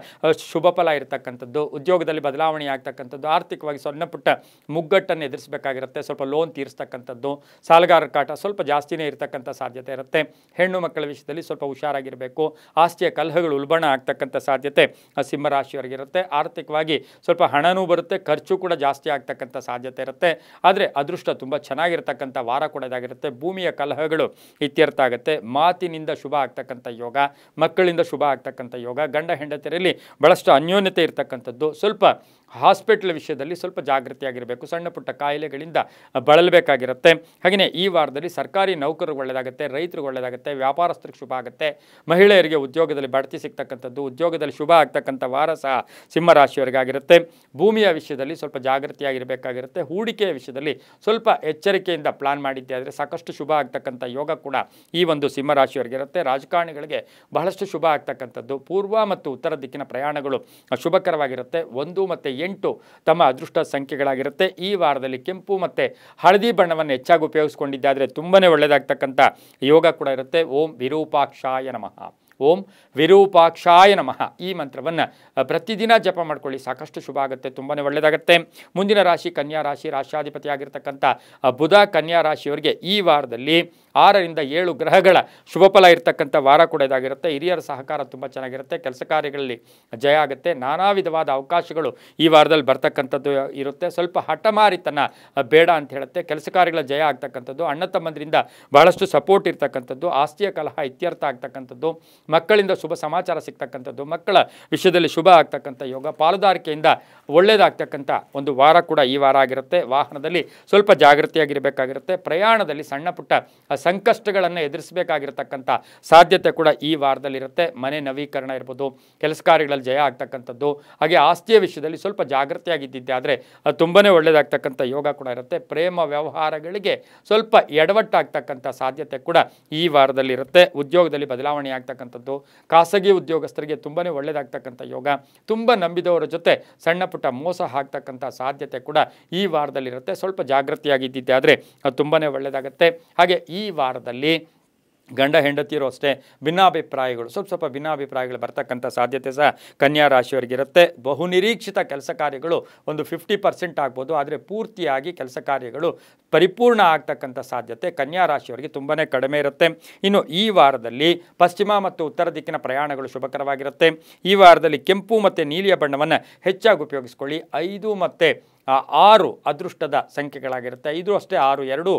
ಶುಭ ಫಲ ಇರತಕ್ಕಂಥದ್ದು, ಉದ್ಯೋಗದಲ್ಲಿ ಬದಲಾವಣೆ ಆಗ್ತಕ್ಕಂಥದ್ದು, ಆರ್ಥಿಕವಾಗಿ ಸಣ್ಣ ಪುಟ್ಟ ಮುಗ್ಗಟ್ಟನ್ನು ಎದುರಿಸಬೇಕಾಗಿರುತ್ತೆ. ಸ್ವಲ್ಪ ಲೋನ್ ತೀರಿಸ್ತಕ್ಕಂಥದ್ದು, ಸಾಲಗಾರರ ಕಾಟ ಸ್ವಲ್ಪ ಜಾಸ್ತಿನೇ ಇರತಕ್ಕಂಥ ಸಾಧ್ಯತೆ ಇರುತ್ತೆ. ಇರುತ್ತೆ. ಹೆಣ್ಣು ಮಕ್ಕಳ ವಿಷಯದಲ್ಲಿ ಸ್ವಲ್ಪ ಹುಷಾರಾಗಿರಬೇಕು. ಆಸ್ತಿಯ ಕಲಹಗಳು ಉಲ್ಬಣ ಆಗ್ತಕ್ಕಂಥ ಸಾಧ್ಯತೆ ಸಿಂಹರಾಶಿಯವರಿಗಿರುತ್ತೆ. ಆರ್ಥಿಕವಾಗಿ ಸ್ವಲ್ಪ ಹಣನೂ ಬರುತ್ತೆ, ಖರ್ಚು ಕೂಡ ಜಾಸ್ತಿ ಆಗ್ತಕ್ಕಂಥ ಸಾಧ್ಯತೆ ಇರುತ್ತೆ. ಆದರೆ ಅದೃಷ್ಟ ತುಂಬ ಚೆನ್ನಾಗಿರ್ತಕ್ಕಂಥ ವಾರ ಕೂಡ ಇದಾಗಿರುತ್ತೆ. ಭೂಮಿಯ ಕಲಹಗಳು ಇತ್ಯರ್ಥ ಆಗುತ್ತೆ. ಮಾತಿನಿಂದ ಶುಭ ಆಗ್ತಕ್ಕಂಥ ಯೋಗ, ಮಕ್ಕಳಿಂದ ಶುಭ ಆಗ್ತಕ್ಕಂಥ ಯೋಗ, ಗಂಡ ಹೆಂಡತಿಯರಲ್ಲಿ ಬಹಳಷ್ಟು ಅನ್ಯೋನ್ಯತೆ ಇರ್ತಕ್ಕಂಥದ್ದು. ಸ್ವಲ್ಪ ಹಾಸ್ಪಿಟಲ್ ವಿಷಯದಲ್ಲಿ ಸ್ವಲ್ಪ ಜಾಗೃತಿಯಾಗಿರಬೇಕು. ಸಣ್ಣ ಪುಟ್ಟ ಕಾಯಿಲೆಗಳಿಂದ ಬಳಲಬೇಕಾಗಿರುತ್ತೆ. ಹಾಗೆಯೇ ಈ ವಾರದಲ್ಲಿ ಸರ್ಕಾರಿ ನೌಕರರಿಗೆ ಒಳ್ಳೆಯದಾಗುತ್ತೆ, ರೈತರಿಗೆ ಒಳ್ಳೆಯದಾಗುತ್ತೆ, ವ್ಯಾಪಾರಸ್ಥರಿಗೆ ಶುಭ ಆಗುತ್ತೆ, ಮಹಿಳೆಯರಿಗೆ ಉದ್ಯೋಗದಲ್ಲಿ ಬಡ್ತಿ ಸಿಗ್ತಕ್ಕಂಥದ್ದು, ಉದ್ಯೋಗದಲ್ಲಿ ಶುಭ ಆಗ್ತಕ್ಕಂಥ ವಾರ ಸಹ ಸಿಂಹರಾಶಿಯವರಿಗಾಗಿರುತ್ತೆ. ಭೂಮಿಯ ವಿಷಯದಲ್ಲಿ ಸ್ವಲ್ಪ ಜಾಗೃತಿಯಾಗಿರಬೇಕಾಗಿರುತ್ತೆ. ಹೂಡಿಕೆಯ ವಿಷಯದಲ್ಲಿ ಸ್ವಲ್ಪ ಎಚ್ಚರಿಕೆಯಿಂದ ಪ್ಲಾನ್ ಮಾಡಿದ್ದೆ ಆದರೆ ಸಾಕಷ್ಟು ಶುಭ ಆಗ್ತಕ್ಕಂಥ ಯೋಗ ಕೂಡ ಈ ಒಂದು ಸಿಂಹರಾಶಿಯವರಿಗಿರುತ್ತೆ. ರಾಜಕಾರಣಿಗಳಿಗೆ ಬಹಳಷ್ಟು ಶುಭ ಆಗ್ತಕ್ಕಂಥದ್ದು. ಪೂರ್ವ ಮತ್ತು ಉತ್ತರ ದಿಕ್ಕಿನ ಪ್ರಯಾಣಗಳು ಶುಭಕರವಾಗಿರುತ್ತೆ. 1 ಮತ್ತು 8 ತಮ್ಮ ಅದೃಷ್ಟ ಸಂಖ್ಯೆಗಳಾಗಿರುತ್ತೆ. ಈ ವಾರದಲ್ಲಿ ಕೆಂಪು ಮತ್ತು ಹಳದಿ ಬಣ್ಣವನ್ನು ಹೆಚ್ಚಾಗಿ ಉಪಯೋಗಿಸ್ಕೊಂಡಿದ್ದಾದರೆ ತುಂಬಾ ಒಳ್ಳೆಯದಾಗ್ತಕ್ಕಂಥ ಯೋಗ ಕೂಡ ಇರುತ್ತೆ. ಓಂ ವಿರೂಪಾಕ್ಷಾಯ ನಮಃ, ಓಂ ವಿರೂಪಾಕ್ಷಾಯ ನಮಃ ಈ ಮಂತ್ರವನ್ನು ಪ್ರತಿದಿನ ಜಪ ಮಾಡ್ಕೊಳ್ಳಿ, ಸಾಕಷ್ಟು ಶುಭ ಆಗುತ್ತೆ, ತುಂಬಾ ಒಳ್ಳೆಯದಾಗುತ್ತೆ. ಮುಂದಿನ ರಾಶಿ ಕನ್ಯಾ ರಾಶಿ. ರಾಶಾಧಿಪತಿ ಆಗಿರ್ತಕ್ಕಂಥ ಬುಧ ಕನ್ಯಾ ರಾಶಿಯವರಿಗೆ ಈ ವಾರದಲ್ಲಿ 6 ರಿಂದ 7 ಗ್ರಹಗಳ ಶುಭ ಫಲ ಇರತಕ್ಕಂಥ ವಾರ ಕೂಡ ಇದಾಗಿರುತ್ತೆ. ಹಿರಿಯರ ಸಹಕಾರ ತುಂಬ ಚೆನ್ನಾಗಿರುತ್ತೆ. ಕೆಲಸ ಕಾರ್ಯಗಳಲ್ಲಿ ಜಯ ಆಗುತ್ತೆ. ನಾನಾ ವಿಧವಾದ ಅವಕಾಶಗಳು ಈ ವಾರದಲ್ಲಿ ಬರ್ತಕ್ಕಂಥದ್ದು ಇರುತ್ತೆ. ಸ್ವಲ್ಪ ಹಠಮಾರಿತನ ಬೇಡ ಅಂತ ಹೇಳುತ್ತೆ. ಕೆಲಸ ಕಾರ್ಯಗಳ ಜಯ ಆಗ್ತಕ್ಕಂಥದ್ದು, ಅಣ್ಣ ತಮ್ಮಂದರಿಂದ ಬಹಳಷ್ಟು ಸಪೋರ್ಟ್ ಇರ್ತಕ್ಕಂಥದ್ದು, ಆಸ್ತಿಯ ಕಲಹ ಇತ್ಯರ್ಥ ಆಗ್ತಕ್ಕಂಥದ್ದು, ಮಕ್ಕಳಿಂದ ಶುಭ ಸಮಾಚಾರ ಸಿಗ್ತಕ್ಕಂಥದ್ದು, ಮಕ್ಕಳ ವಿಷಯದಲ್ಲಿ ಶುಭ ಆಗ್ತಕ್ಕಂಥ ಯೋಗ, ಪಾಲುದಾರಿಕೆಯಿಂದ ಒಳ್ಳೆಯದಾಗ್ತಕ್ಕಂಥ ಒಂದು ವಾರ ಕೂಡ ಈ ವಾರ ಆಗಿರುತ್ತೆ. ವಾಹನದಲ್ಲಿ ಸ್ವಲ್ಪ ಜಾಗೃತಿಯಾಗಿರಬೇಕಾಗಿರುತ್ತೆ. ಪ್ರಯಾಣದಲ್ಲಿ ಸಣ್ಣ ಪುಟ್ಟ ಸಂಕಷ್ಟಗಳನ್ನು ಎದುರಿಸಬೇಕಾಗಿರತಕ್ಕಂಥ ಸಾಧ್ಯತೆ ಕೂಡ ಈ ವಾರದಲ್ಲಿರುತ್ತೆ. ಮನೆ ನವೀಕರಣ ಇರ್ಬೋದು, ಕೆಲಸ ಕಾರ್ಯಗಳಲ್ಲಿ ಜಯ ಆಗ್ತಕ್ಕಂಥದ್ದು, ಹಾಗೆ ಆಸ್ತಿಯ ವಿಷಯದಲ್ಲಿ ಸ್ವಲ್ಪ ಜಾಗೃತಿಯಾಗಿದ್ದಿದ್ದೆ ಆದರೆ ತುಂಬಾ ಒಳ್ಳೆಯದಾಗ್ತಕ್ಕಂಥ ಯೋಗ ಕೂಡ ಇರುತ್ತೆ. ಪ್ರೇಮ ವ್ಯವಹಾರಗಳಿಗೆ ಸ್ವಲ್ಪ ಎಡವಟ್ಟಾಗ್ತಕ್ಕಂಥ ಸಾಧ್ಯತೆ ಕೂಡ ಈ ವಾರದಲ್ಲಿರುತ್ತೆ. ಉದ್ಯೋಗದಲ್ಲಿ ಬದಲಾವಣೆ ಆಗ್ತಕ್ಕಂಥದ್ದು, ಖಾಸಗಿ ಉದ್ಯೋಗಸ್ಥರಿಗೆ ತುಂಬಾ ಒಳ್ಳೆಯದಾಗ್ತಕ್ಕಂಥ ಯೋಗ, ತುಂಬ ನಂಬಿದವರ ಜೊತೆ ಸಣ್ಣ ಪುಟ್ಟ ಮೋಸ ಆಗ್ತಕ್ಕಂಥ ಸಾಧ್ಯತೆ ಕೂಡ ಈ ವಾರದಲ್ಲಿರುತ್ತೆ. ಸ್ವಲ್ಪ ಜಾಗೃತಿಯಾಗಿದ್ದಿದ್ದೆ ಆದರೆ ತುಂಬಾ ಒಳ್ಳೆಯದಾಗುತ್ತೆ. ಹಾಗೆ ಈ ವಾರದಲ್ಲಿ ಗಂಡ ಹೆಂಡತಿಯರು ಅಷ್ಟೇ ಭಿನ್ನಾಭಿಪ್ರಾಯಗಳು ಸ್ವಲ್ಪ ಭಿನ್ನಾಭಿಪ್ರಾಯಗಳು ಬರ್ತಕ್ಕಂಥ ಸಾಧ್ಯತೆ ಸಹ ಕನ್ಯಾ ರಾಶಿಯವರಿಗಿರುತ್ತೆ. ಬಹುನಿರೀಕ್ಷಿತ ಕೆಲಸ ಕಾರ್ಯಗಳು ಒಂದು 50% ಆಗ್ಬೋದು, ಆದರೆ ಪೂರ್ತಿಯಾಗಿ ಕೆಲಸ ಕಾರ್ಯಗಳು ಪರಿಪೂರ್ಣ ಆಗ್ತಕ್ಕಂಥ ಸಾಧ್ಯತೆ ಕನ್ಯಾ ರಾಶಿಯವರಿಗೆ ತುಂಬಾ ಕಡಿಮೆ ಇರುತ್ತೆ. ಇನ್ನು ಈ ವಾರದಲ್ಲಿ ಪಶ್ಚಿಮ ಮತ್ತು ಉತ್ತರ ದಿಕ್ಕಿನ ಪ್ರಯಾಣಗಳು ಶುಭಕರವಾಗಿರುತ್ತೆ. ಈ ವಾರದಲ್ಲಿ ಕೆಂಪು ಮತ್ತು ನೀಲಿಯ ಬಣ್ಣವನ್ನು ಹೆಚ್ಚಾಗಿ ಉಪಯೋಗಿಸ್ಕೊಳ್ಳಿ. 5 ಮತ್ತು 6 ಅದೃಷ್ಟದ ಸಂಖ್ಯೆಗಳಾಗಿರುತ್ತೆ. 5 ಅಷ್ಟೇ, 6 2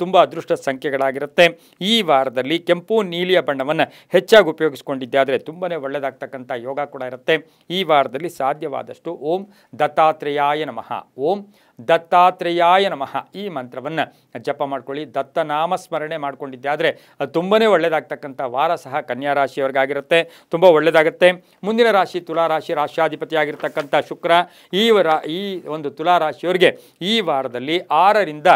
ತುಂಬ ಅದೃಷ್ಟದ ಸಂಖ್ಯೆಗಳಾಗಿರುತ್ತೆ. ಈ ವಾರದಲ್ಲಿ ಕೆಂಪು ನೀಲಿಯ ಬಣ್ಣವನ್ನು ಹೆಚ್ಚಾಗಿ ಉಪಯೋಗಿಸ್ಕೊಂಡಿದ್ದೆ ಆದರೆ ತುಂಬಾ ಒಳ್ಳೆಯದಾಗ್ತಕ್ಕಂಥ ಯೋಗ ಕೂಡ ಇರುತ್ತೆ. ಈ ವಾರದಲ್ಲಿ ಸಾಧ್ಯವಾದಷ್ಟು ಓಂ ದತ್ತಾತ್ರೇಯಾಯ ನಮಃ, ಓಂ ದತ್ತಾತ್ರೇಯಾಯ ನಮಃ ಈ ಮಂತ್ರವನ್ನು ಜಪ ಮಾಡ್ಕೊಳ್ಳಿ. ದತ್ತನಾಮ ಸ್ಮರಣೆ ಮಾಡ್ಕೊಂಡಿದ್ದೆ ಆದರೆ ತುಂಬಾ ಒಳ್ಳೆಯದಾಗ್ತಕ್ಕಂಥ ವಾರ ಸಹ ಕನ್ಯಾ ರಾಶಿಯವರಿಗಾಗಿರುತ್ತೆ, ತುಂಬ ಒಳ್ಳೆಯದಾಗುತ್ತೆ. ಮುಂದಿನ ರಾಶಿ ತುಲಾ ರಾಶಿ. ರಾಶಿಯಾಧಿಪತಿ ಆಗಿರ್ತಕ್ಕಂಥ ಶುಕ್ರ ಈ ಒಂದು ತುಲಾ ರಾಶಿಯವರಿಗೆ ಈ ವಾರದಲ್ಲಿ 6 ರಿಂದ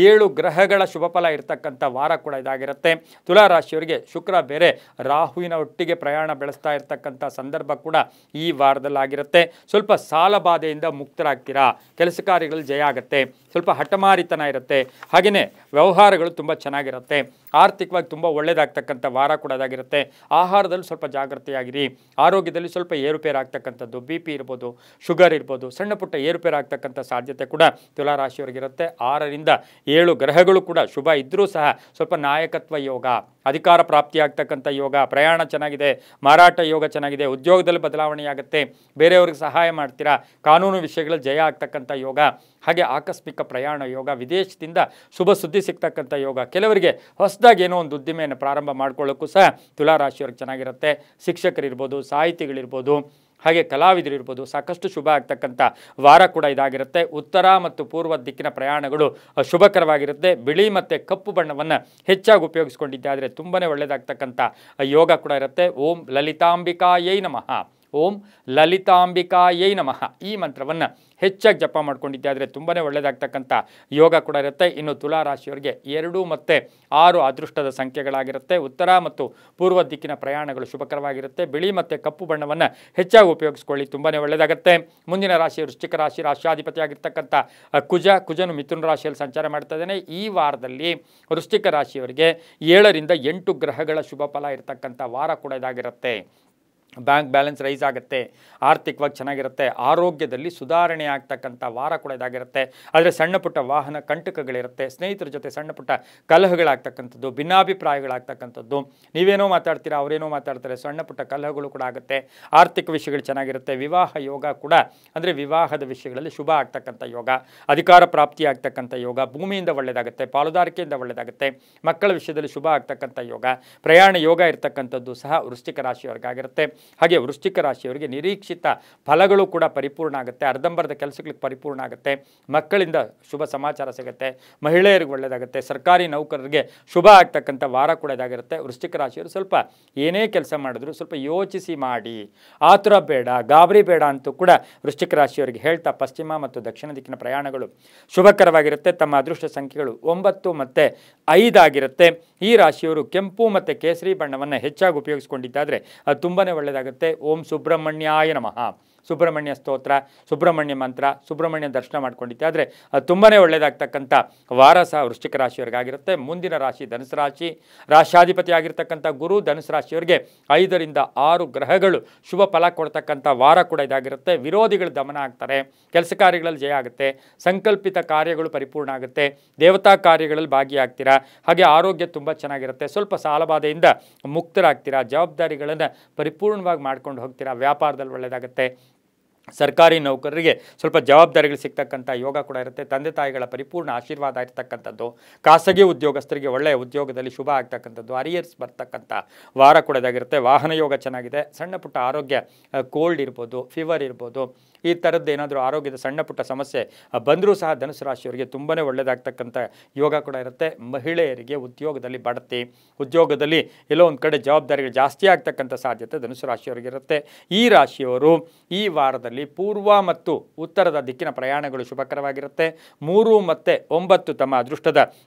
7 ಗ್ರಹಗಳ ಶುಭ ಫಲ ಇರತಕ್ಕಂಥ ವಾರ ಕೂಡ ಇದಾಗಿರುತ್ತೆ. ತುಲಾ ರಾಶಿಯವರಿಗೆ ಶುಕ್ರ ಬೇರೆ ರಾಹುವಿನ ಒಟ್ಟಿಗೆ ಪ್ರಯಾಣ ಬೆಳೆಸ್ತಾ ಇರತಕ್ಕಂಥ ಸಂದರ್ಭ ಕೂಡ ಈ ವಾರದಲ್ಲಾಗಿರುತ್ತೆ. ಸ್ವಲ್ಪ ಸಾಲ ಬಾಧೆಯಿಂದ ಮುಕ್ತರಾಗ್ತೀರಾ, ಕೆಲಸ ಕಾರ್ಯಗಳು ಜಯ ಆಗುತ್ತೆ, ಸ್ವಲ್ಪ ಹಠಮಾರಿತನ ಇರುತ್ತೆ, ಹಾಗೆಯೇ ವ್ಯವಹಾರಗಳು ತುಂಬ ಚೆನ್ನಾಗಿರುತ್ತೆ, ಆರ್ಥಿಕವಾಗಿ ತುಂಬ ಒಳ್ಳೆಯದಾಗ್ತಕ್ಕಂಥ ವಾರ ಕೂಡ ಅದಾಗಿರುತ್ತೆ. ಆಹಾರದಲ್ಲಿ ಸ್ವಲ್ಪ ಜಾಗೃತಿಯಾಗಿರಿ. ಆರೋಗ್ಯದಲ್ಲಿ ಸ್ವಲ್ಪ ಏರುಪೇರು ಆಗ್ತಕ್ಕಂಥದ್ದು, BP ಇರ್ಬೋದು, ಶುಗರ್ ಇರ್ಬೋದು, ಸಣ್ಣ ಪುಟ್ಟ ಏರುಪೇರು ಆಗ್ತಕ್ಕಂಥ ಸಾಧ್ಯತೆ ಕೂಡ ತುಲಾ ರಾಶಿಯವರಿಗಿರುತ್ತೆ. 6 ರಿಂದ 7 ಗ್ರಹಗಳು ಕೂಡ ಶುಭ ಇದ್ದರೂ ಸಹ ಸ್ವಲ್ಪ ನಾಯಕತ್ವ ಯೋಗ, ಅಧಿಕಾರ ಪ್ರಾಪ್ತಿಯಾಗ್ತಕ್ಕಂಥ ಯೋಗ, ಪ್ರಯಾಣ ಚೆನ್ನಾಗಿದೆ, ಮಾರಾಟ ಯೋಗ ಚೆನ್ನಾಗಿದೆ, ಉದ್ಯೋಗದಲ್ಲಿ ಬದಲಾವಣೆಯಾಗುತ್ತೆ, ಬೇರೆಯವ್ರಿಗೆ ಸಹಾಯ ಮಾಡ್ತೀರಾ, ಕಾನೂನು ವಿಷಯಗಳಲ್ಲಿ ಜಯ ಆಗ್ತಕ್ಕಂಥ ಯೋಗ, ಹಾಗೆ ಆಕಸ್ಮಿಕ ಪ್ರಯಾಣ ಯೋಗ, ವಿದೇಶದಿಂದ ಶುಭ ಸುದ್ದಿ ಸಿಗ್ತಕ್ಕಂಥ ಯೋಗ, ಕೆಲವರಿಗೆ ಹೊಸದಾಗಿ ಏನೋ ಒಂದು ಉದ್ದಿಮೆಯನ್ನು ಪ್ರಾರಂಭ ಮಾಡ್ಕೊಳ್ಳೋಕ್ಕೂ ಸಹ ತುಲಾ ರಾಶಿಯವ್ರಿಗೆ ಚೆನ್ನಾಗಿರುತ್ತೆ. ಶಿಕ್ಷಕರಿರ್ಬೋದು, ಸಾಹಿತಿಗಳಿರ್ಬೋದು, ಹಾಗೆ ಕಲಾವಿದರಿರ್ಬೋದು, ಸಾಕಷ್ಟು ಶುಭ ಆಗ್ತಕ್ಕಂಥ ವಾರ ಕೂಡ ಇದಾಗಿರುತ್ತೆ. ಉತ್ತರ ಮತ್ತು ಪೂರ್ವ ದಿಕ್ಕಿನ ಪ್ರಯಾಣಗಳು ಶುಭಕರವಾಗಿರುತ್ತೆ. ಬಿಳಿ ಮತ್ತು ಕಪ್ಪು ಬಣ್ಣವನ್ನು ಹೆಚ್ಚಾಗಿ ಉಪಯೋಗಿಸ್ಕೊಂಡಿದ್ದೆ ಆದರೆ ತುಂಬಾ ಒಳ್ಳೆಯದಾಗ್ತಕ್ಕಂಥ ಯೋಗ ಕೂಡ ಇರುತ್ತೆ. ಓಂ ಲಲಿತಾಂಬಿಕಾಯೈ ನಮಃ, ಓಂ ಲಲಿತಾಂಬಿಕಾಯೈ ನಮಃ ಈ ಮಂತ್ರವನ್ನು ಹೆಚ್ಚಾಗಿ ಜಪ ಮಾಡ್ಕೊಂಡಿದ್ದೆ ಆದರೆ ತುಂಬಾ ಒಳ್ಳೆಯದಾಗ್ತಕ್ಕಂಥ ಯೋಗ ಕೂಡ ಇರುತ್ತೆ. ಇನ್ನು ತುಲಾ ರಾಶಿಯವರಿಗೆ 2 ಮತ್ತು 6 ಅದೃಷ್ಟದ ಸಂಖ್ಯೆಗಳಾಗಿರುತ್ತೆ. ಉತ್ತರ ಮತ್ತು ಪೂರ್ವ ದಿಕ್ಕಿನ ಪ್ರಯಾಣಗಳು ಶುಭಕರವಾಗಿರುತ್ತೆ. ಬಿಳಿ ಮತ್ತು ಕಪ್ಪು ಬಣ್ಣವನ್ನು ಹೆಚ್ಚಾಗಿ ಉಪಯೋಗಿಸ್ಕೊಳ್ಳಿ, ತುಂಬಾ ಒಳ್ಳೆಯದಾಗುತ್ತೆ. ಮುಂದಿನ ರಾಶಿ ವೃಶ್ಚಿಕ ರಾಶಿ. ರಾಶಿಯಾಧಿಪತಿ ಆಗಿರ್ತಕ್ಕಂಥ ಕುಜನು ಮಿಥುನ ರಾಶಿಯಲ್ಲಿ ಸಂಚಾರ ಮಾಡ್ತಾ ಇದ್ದಾನೆ. ಈ ವಾರದಲ್ಲಿ ವೃಶ್ಚಿಕ ರಾಶಿಯವರಿಗೆ 7 ರಿಂದ 8 ಗ್ರಹಗಳ ಶುಭ ಫಲ ಇರತಕ್ಕಂಥ ವಾರ ಕೂಡ ಇದಾಗಿರುತ್ತೆ. ಬ್ಯಾಂಕ್ ಬ್ಯಾಲೆನ್ಸ್ ರೈಸ್ ಆಗುತ್ತೆ, ಆರ್ಥಿಕವಾಗಿ ಚೆನ್ನಾಗಿರುತ್ತೆ, ಆರೋಗ್ಯದಲ್ಲಿ ಸುಧಾರಣೆ ಆಗ್ತಕ್ಕಂಥ ವಾರ ಕೂಡ ಇದಾಗಿರುತ್ತೆ. ಆದರೆ ಸಣ್ಣ ಪುಟ್ಟ ವಾಹನ ಕಂಟಕಗಳಿರುತ್ತೆ, ಸ್ನೇಹಿತರ ಜೊತೆ ಸಣ್ಣ ಪುಟ್ಟ ಕಲಹಗಳಾಗ್ತಕ್ಕಂಥದ್ದು, ಭಿನ್ನಾಭಿಪ್ರಾಯಗಳಾಗ್ತಕ್ಕಂಥದ್ದು, ನೀವೇನೋ ಮಾತಾಡ್ತೀರಾ ಅವರೇನೋ ಮಾತಾಡ್ತಾರೆ, ಸಣ್ಣ ಪುಟ್ಟ ಕಲಹಗಳು ಕೂಡ ಆಗುತ್ತೆ. ಆರ್ಥಿಕ ವಿಷಯಗಳು ಚೆನ್ನಾಗಿರುತ್ತೆ. ವಿವಾಹ ಯೋಗ ಕೂಡ ಅಂದರೆ ವಿವಾಹದ ವಿಷಯಗಳಲ್ಲಿ ಶುಭ ಆಗ್ತಕ್ಕಂಥ ಯೋಗ, ಅಧಿಕಾರ ಪ್ರಾಪ್ತಿ ಆಗ್ತಕ್ಕಂಥ ಯೋಗ, ಭೂಮಿಯಿಂದ ಒಳ್ಳೆಯದಾಗುತ್ತೆ, ಪಾಲುದಾರಿಕೆಯಿಂದ ಒಳ್ಳೆಯದಾಗುತ್ತೆ, ಮಕ್ಕಳ ವಿಷಯದಲ್ಲಿ ಶುಭ ಆಗ್ತಕ್ಕಂಥ ಯೋಗ, ಪ್ರಯಾಣ ಯೋಗ ಇರ್ತಕ್ಕಂಥದ್ದು ಸಹ ವೃಶ್ಚಿಕ ರಾಶಿಯವರಿಗಾಗಿರುತ್ತೆ. ಹಾಗೆ ವೃಶ್ಚಿಕ ರಾಶಿಯವರಿಗೆ ನಿರೀಕ್ಷಿತ ಫಲಗಳು ಕೂಡ ಪರಿಪೂರ್ಣ ಆಗುತ್ತೆ, ಅರ್ಧಂಬರ್ಧ ಕೆಲಸಗಳಿಗೆ ಪರಿಪೂರ್ಣ ಆಗುತ್ತೆ, ಮಕ್ಕಳಿಂದ ಶುಭ ಸಮಾಚಾರ ಸಿಗುತ್ತೆ, ಮಹಿಳೆಯರಿಗೆ ಒಳ್ಳೆಯದಾಗುತ್ತೆ, ಸರ್ಕಾರಿ ನೌಕರರಿಗೆ ಶುಭ ಆಗ್ತಕ್ಕಂಥ ವಾರ ಕೂಡ ಇದಾಗಿರುತ್ತೆ. ವೃಶ್ಚಿಕ ರಾಶಿಯವರು ಸ್ವಲ್ಪ ಏನೇ ಕೆಲಸ ಮಾಡಿದ್ರು ಸ್ವಲ್ಪ ಯೋಚಿಸಿ ಮಾಡಿ, ಆತುರ ಬೇಡ, ಗಾಬರಿ ಬೇಡ ಅಂತೂ ಕೂಡ ವೃಶ್ಚಿಕ ರಾಶಿಯವರಿಗೆ ಹೇಳ್ತಾ ಪಶ್ಚಿಮ ಮತ್ತು ದಕ್ಷಿಣ ದಿಕ್ಕಿನ ಪ್ರಯಾಣಗಳು ಶುಭಕರವಾಗಿರುತ್ತೆ. ತಮ್ಮ ಅದೃಷ್ಟ ಸಂಖ್ಯೆಗಳು 9 ಮತ್ತು 5 ಆಗಿರುತ್ತೆ. ಈ ರಾಶಿಯವರು ಕೆಂಪು ಮತ್ತು ಕೇಸರಿ ಬಣ್ಣವನ್ನು ಹೆಚ್ಚಾಗಿ ಉಪಯೋಗಿಸಿಕೊಂಡಿದ್ದಾದರೆ ಅದು ತುಂಬಾ ಒಳ್ಳೆಯದಾಗುತ್ತೆ. ಓಂ ಸುಬ್ರಹ್ಮಣ್ಯಾಯ ನಮಃ, ಸುಬ್ರಹ್ಮಣ್ಯ ಸ್ತೋತ್ರ, ಸುಬ್ರಹ್ಮಣ್ಯ ಮಂತ್ರ, ಸುಬ್ರಹ್ಮಣ್ಯ ದರ್ಶನ ಮಾಡ್ಕೊಂಡಿದ್ದಾದರೆ ಅದು ತುಂಬಾ ಒಳ್ಳೆಯದಾಗ್ತಕ್ಕಂಥ ವಾರ ಸಹ ವೃಶ್ಚಿಕ ರಾಶಿಯವರಿಗಾಗಿರುತ್ತೆ. ಮುಂದಿನ ರಾಶಿ ಧನುಸು ರಾಶಿ. ರಾಶಾಧಿಪತಿ ಆಗಿರ್ತಕ್ಕಂಥ ಗುರು ಧನುಸು ರಾಶಿಯವರಿಗೆ 5 ರಿಂದ 6 ಗ್ರಹಗಳು ಶುಭ ಫಲ ಕೊಡ್ತಕ್ಕಂಥ ವಾರ ಕೂಡ ಇದಾಗಿರುತ್ತೆ. ವಿರೋಧಿಗಳು ದಮನ ಆಗ್ತಾರೆ, ಕೆಲಸ ಕಾರ್ಯಗಳಲ್ಲಿ ಜಯ ಆಗುತ್ತೆ, ಸಂಕಲ್ಪಿತ ಕಾರ್ಯಗಳು ಪರಿಪೂರ್ಣ ಆಗುತ್ತೆ, ದೇವತಾ ಕಾರ್ಯಗಳಲ್ಲಿ ಭಾಗಿಯಾಗ್ತೀರಾ. ಹಾಗೆ ಆರೋಗ್ಯ ತುಂಬ ಚೆನ್ನಾಗಿರುತ್ತೆ, ಸ್ವಲ್ಪ ಸಾಲಬಾಧೆಯಿಂದ ಮುಕ್ತರಾಗ್ತೀರಾ, ಜವಾಬ್ದಾರಿಗಳನ್ನು ಪರಿಪೂರ್ಣವಾಗಿ ಮಾಡ್ಕೊಂಡು ಹೋಗ್ತೀರಾ, ವ್ಯಾಪಾರದಲ್ಲಿ ಒಳ್ಳೆಯದಾಗುತ್ತೆ. ಸರ್ಕಾರಿ ನೌಕರರಿಗೆ ಸ್ವಲ್ಪ ಜವಾಬ್ದಾರಿಗಳು ಸಿಗ್ತಕ್ಕಂಥ ಯೋಗ ಕೂಡ ಇರುತ್ತೆ. ತಂದೆ ತಾಯಿಗಳ ಪರಿಪೂರ್ಣ ಆಶೀರ್ವಾದ ಇರ್ತಕ್ಕಂಥದ್ದು, ಖಾಸಗಿ ಉದ್ಯೋಗಸ್ಥರಿಗೆ ಒಳ್ಳೆಯ ಉದ್ಯೋಗದಲ್ಲಿ ಶುಭ ಆಗ್ತಕ್ಕಂಥದ್ದು, ಅರಿಯರ್ಸ್ ಬರ್ತಕ್ಕಂಥ ವಾರ ಕೂಡ ಇದಾಗಿರುತ್ತೆ. ವಾಹನ ಯೋಗ ಚೆನ್ನಾಗಿದೆ. ಸಣ್ಣ ಪುಟ್ಟ ಆರೋಗ್ಯ, ಕೋಲ್ಡ್ ಇರ್ಬೋದು, ಫೀವರ್ ಇರ್ಬೋದು, ಈ ಥರದ್ದು ಏನಾದರೂ ಆರೋಗ್ಯದ ಸಣ್ಣ ಪುಟ್ಟ ಸಮಸ್ಯೆ ಬಂದರೂ ಸಹ ಧನುಸು ರಾಶಿಯವರಿಗೆ ತುಂಬಾ ಒಳ್ಳೆಯದಾಗ್ತಕ್ಕಂಥ ಯೋಗ ಕೂಡ ಇರುತ್ತೆ. ಮಹಿಳೆಯರಿಗೆ ಉದ್ಯೋಗದಲ್ಲಿ ಬಡ್ತಿ, ಉದ್ಯೋಗದಲ್ಲಿ ಎಲ್ಲೋ ಒಂದು ಕಡೆ ಜವಾಬ್ದಾರಿಗಳು ಜಾಸ್ತಿ ಆಗ್ತಕ್ಕಂಥ ಸಾಧ್ಯತೆ ಧನುಸು ರಾಶಿಯವರಿಗಿರುತ್ತೆ. ಈ ರಾಶಿಯವರು ಈ ವಾರದಲ್ಲಿ ಪೂರ್ವ ಮತ್ತು ಉತ್ತರದ ದಿಕ್ಕಿನ ಪ್ರಯಾಣಗಳು ಶುಭಕರವಾಗಿರುತ್ತೆ. 3 ಮತ್ತು 9 ತಮ್ಮ ಅದೃಷ್ಟದ